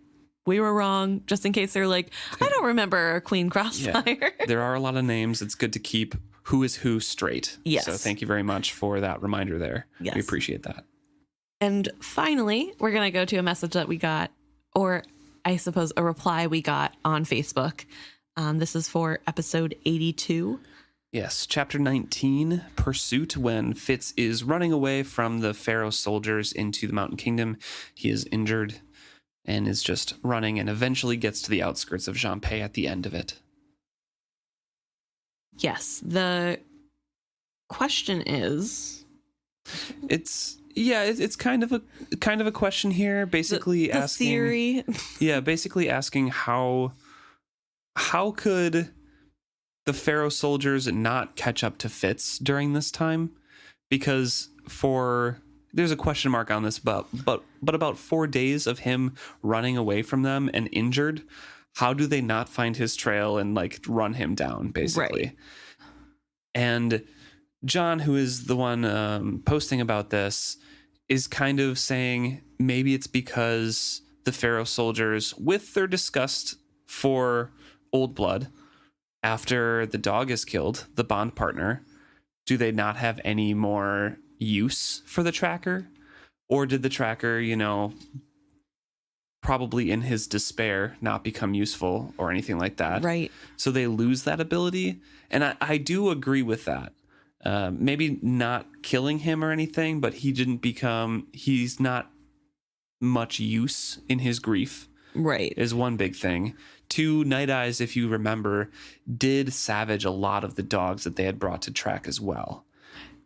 we were wrong, just in case they're like, I don't remember Queen Crossfire. Yeah. There are a lot of names. It's good to keep who is who straight. Yes. So thank you very much for that reminder there. Yes. We appreciate that. And finally, we're going to go to a message that we got, or I suppose a reply we got on Facebook. This is for episode 82. Yes, chapter 19, Pursuit, when Fitz is running away from the Pharaoh soldiers into the Mountain Kingdom. He is injured and is just running and eventually gets to the outskirts of Jeanpei at the end of it. Yes, the question is... It's kind of a question here, basically the asking... theory. Yeah, basically asking how could the Pharaoh soldiers not catch up to Fitz during this time, because there's a question mark on this, but about 4 days of him running away from them and injured, how do they not find his trail and like run him down, basically? Right. And John, who is the one posting about this, is kind of saying maybe it's because the Pharaoh soldiers, with their disgust for Old Blood, after the dog is killed, the bond partner, do they not have any more use for the tracker? Or did the tracker, probably in his despair, not become useful or anything like that? Right. So they lose that ability. And I do agree with that. Maybe not killing him or anything, but he's not much use in his grief. Right. Is one big thing. 2, Night Eyes, if you remember, did savage a lot of the dogs that they had brought to track as well.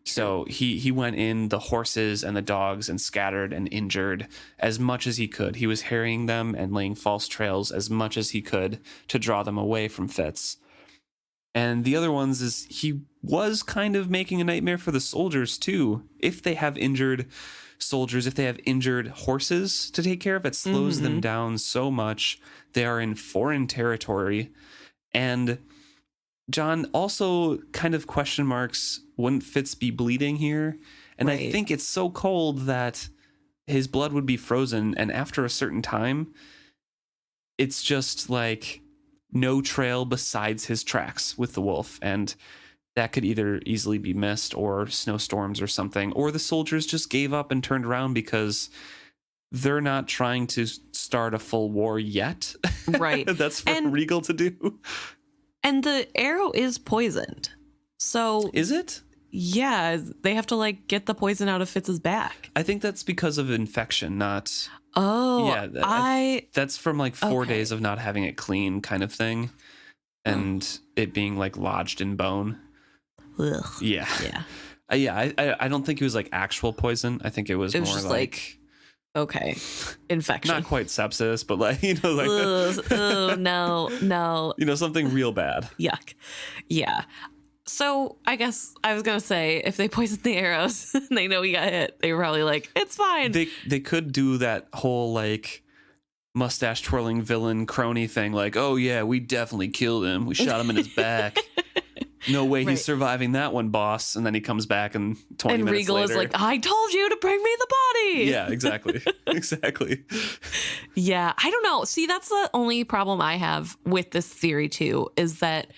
So he went in the horses and the dogs and scattered and injured as much as he could. He was harrying them and laying false trails as much as he could to draw them away from Fitz. And the other ones is he was kind of making a nightmare for the soldiers too. If they have injured soldiers, if they have injured horses to take care of, it slows them down so much. They are in foreign territory. And John also kind of question marks, wouldn't Fitz be bleeding here? And right. I think it's so cold that his blood would be frozen. And after a certain time, it's just like no trail besides his tracks with the wolf. And that could either easily be missed or snowstorms or something, or the soldiers just gave up and turned around because they're not trying to start a full war yet. Right. That's for Regal to do. And the arrow is poisoned. So is it? Yeah, they have to like get the poison out of Fitz's back. I think that's because of infection, not. Oh, Yeah, that's from like 4 Okay. days of not having it clean, kind of thing, and it being like lodged in bone. Ugh. Yeah, Yeah. I don't think it was like actual poison. I think it was It was more just like Okay. Infection. not quite sepsis, but like like Ugh, oh, no. something real bad. Yuck. Yeah. So I guess I was gonna say if they poisoned the arrows and they know we got hit, they were probably like, it's fine. They could do that whole like mustache twirling villain crony thing, like, oh yeah, we definitely killed him. We shot him in his back. No way he's surviving that one, boss. And then he comes back and 20 and minutes Regal later. is like, I told you to bring me the body. Yeah, exactly. Exactly. Yeah, I don't know. See, that's the only problem I have with this theory too, is that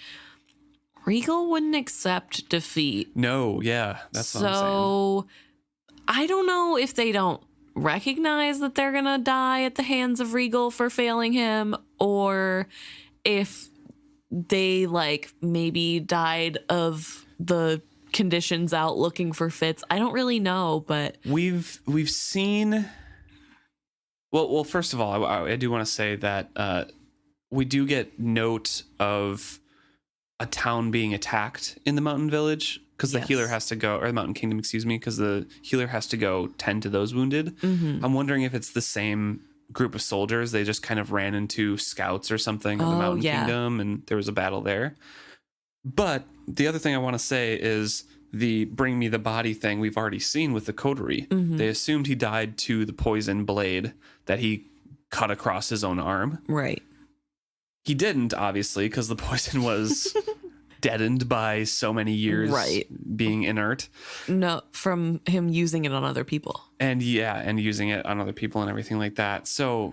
Regal wouldn't accept defeat. No, yeah, that's what I'm saying. So I don't know if they don't recognize that they're gonna die at the hands of Regal for failing him, or if they like maybe died of the conditions out looking for Fitz. I don't really know, but we've seen. Well, first of all, I do want to say that we do get note of a town being attacked in the mountain village because the healer has to go, or the mountain kingdom, excuse me, because the healer has to go tend to those wounded. Mm-hmm. I'm wondering if it's the same group of soldiers. They just kind of ran into scouts or something of the mountain kingdom, and there was a battle there. But the other thing I want to say is the bring me the body thing we've already seen with the coterie. Mm-hmm. They assumed he died to the poison blade that he cut across his own arm. Right. He didn't, obviously, because the poison was deadened by so many years being inert. No, from him using it on other people. And using it on other people and everything like that. So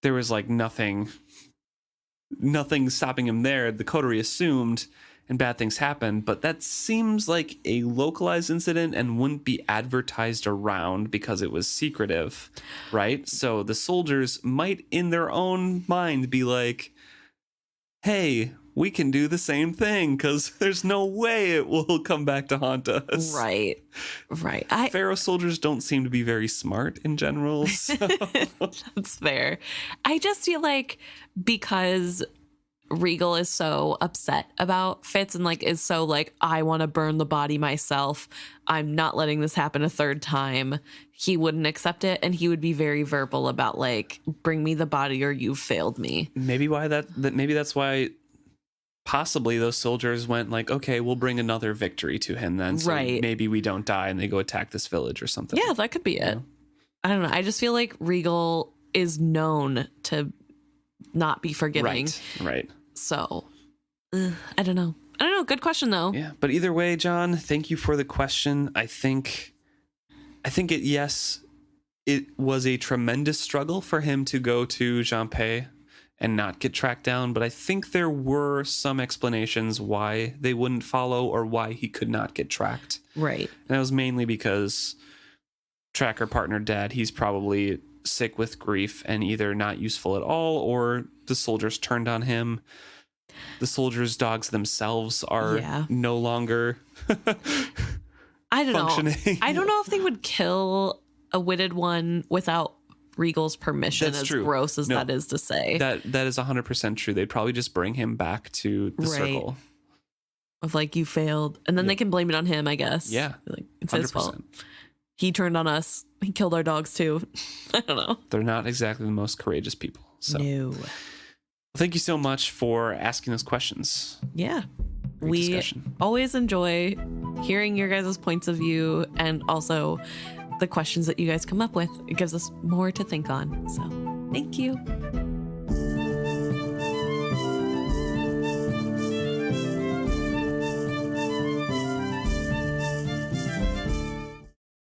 there was like nothing stopping him there. The coterie assumed, and bad things happened, but that seems like a localized incident and wouldn't be advertised around because it was secretive, right? So the soldiers might in their own mind be like, hey, we can do the same thing because there's no way it will come back to haunt us. Right. Pharaoh soldiers don't seem to be very smart in general. So. That's fair. I just feel like because Regal is so upset about Fitz and like is so like, I want to burn the body myself, I'm not letting this happen a third time, he wouldn't accept it, and he would be very verbal about like, bring me the body or you've failed me. Maybe that's why possibly those soldiers went like, okay, we'll bring another victory to him then, so maybe we don't die and they go attack this village or something. Yeah, that could be it. I don't know, I just feel like Regal is known to not be forgiving. Right. So, I don't know. Good question though. Yeah, but either way, John, thank you for the question. I think it was a tremendous struggle for him to go to Jean-Pay and not get tracked down, but I think there were some explanations why they wouldn't follow or why he could not get tracked. Right. And that was mainly because tracker partner dad, he's probably sick with grief and either not useful at all, or the soldiers turned on him. The soldiers' dogs themselves are no longer I don't functioning. know. I don't know if they would kill a witted one without Regal's permission. That's as true. Gross as that is to say. That is 100% true. They'd probably just bring him back to the circle. Of like, you failed. And then they can blame it on him, I guess. Yeah. Like, it's his fault. He turned on us. He killed our dogs too. I don't know. They're not exactly the most courageous people. So. No. Well, thank you so much for asking those questions. Yeah. Great we discussion. Always enjoy hearing your guys' points of view and also the questions that you guys come up with. It gives us more to think on. So thank you.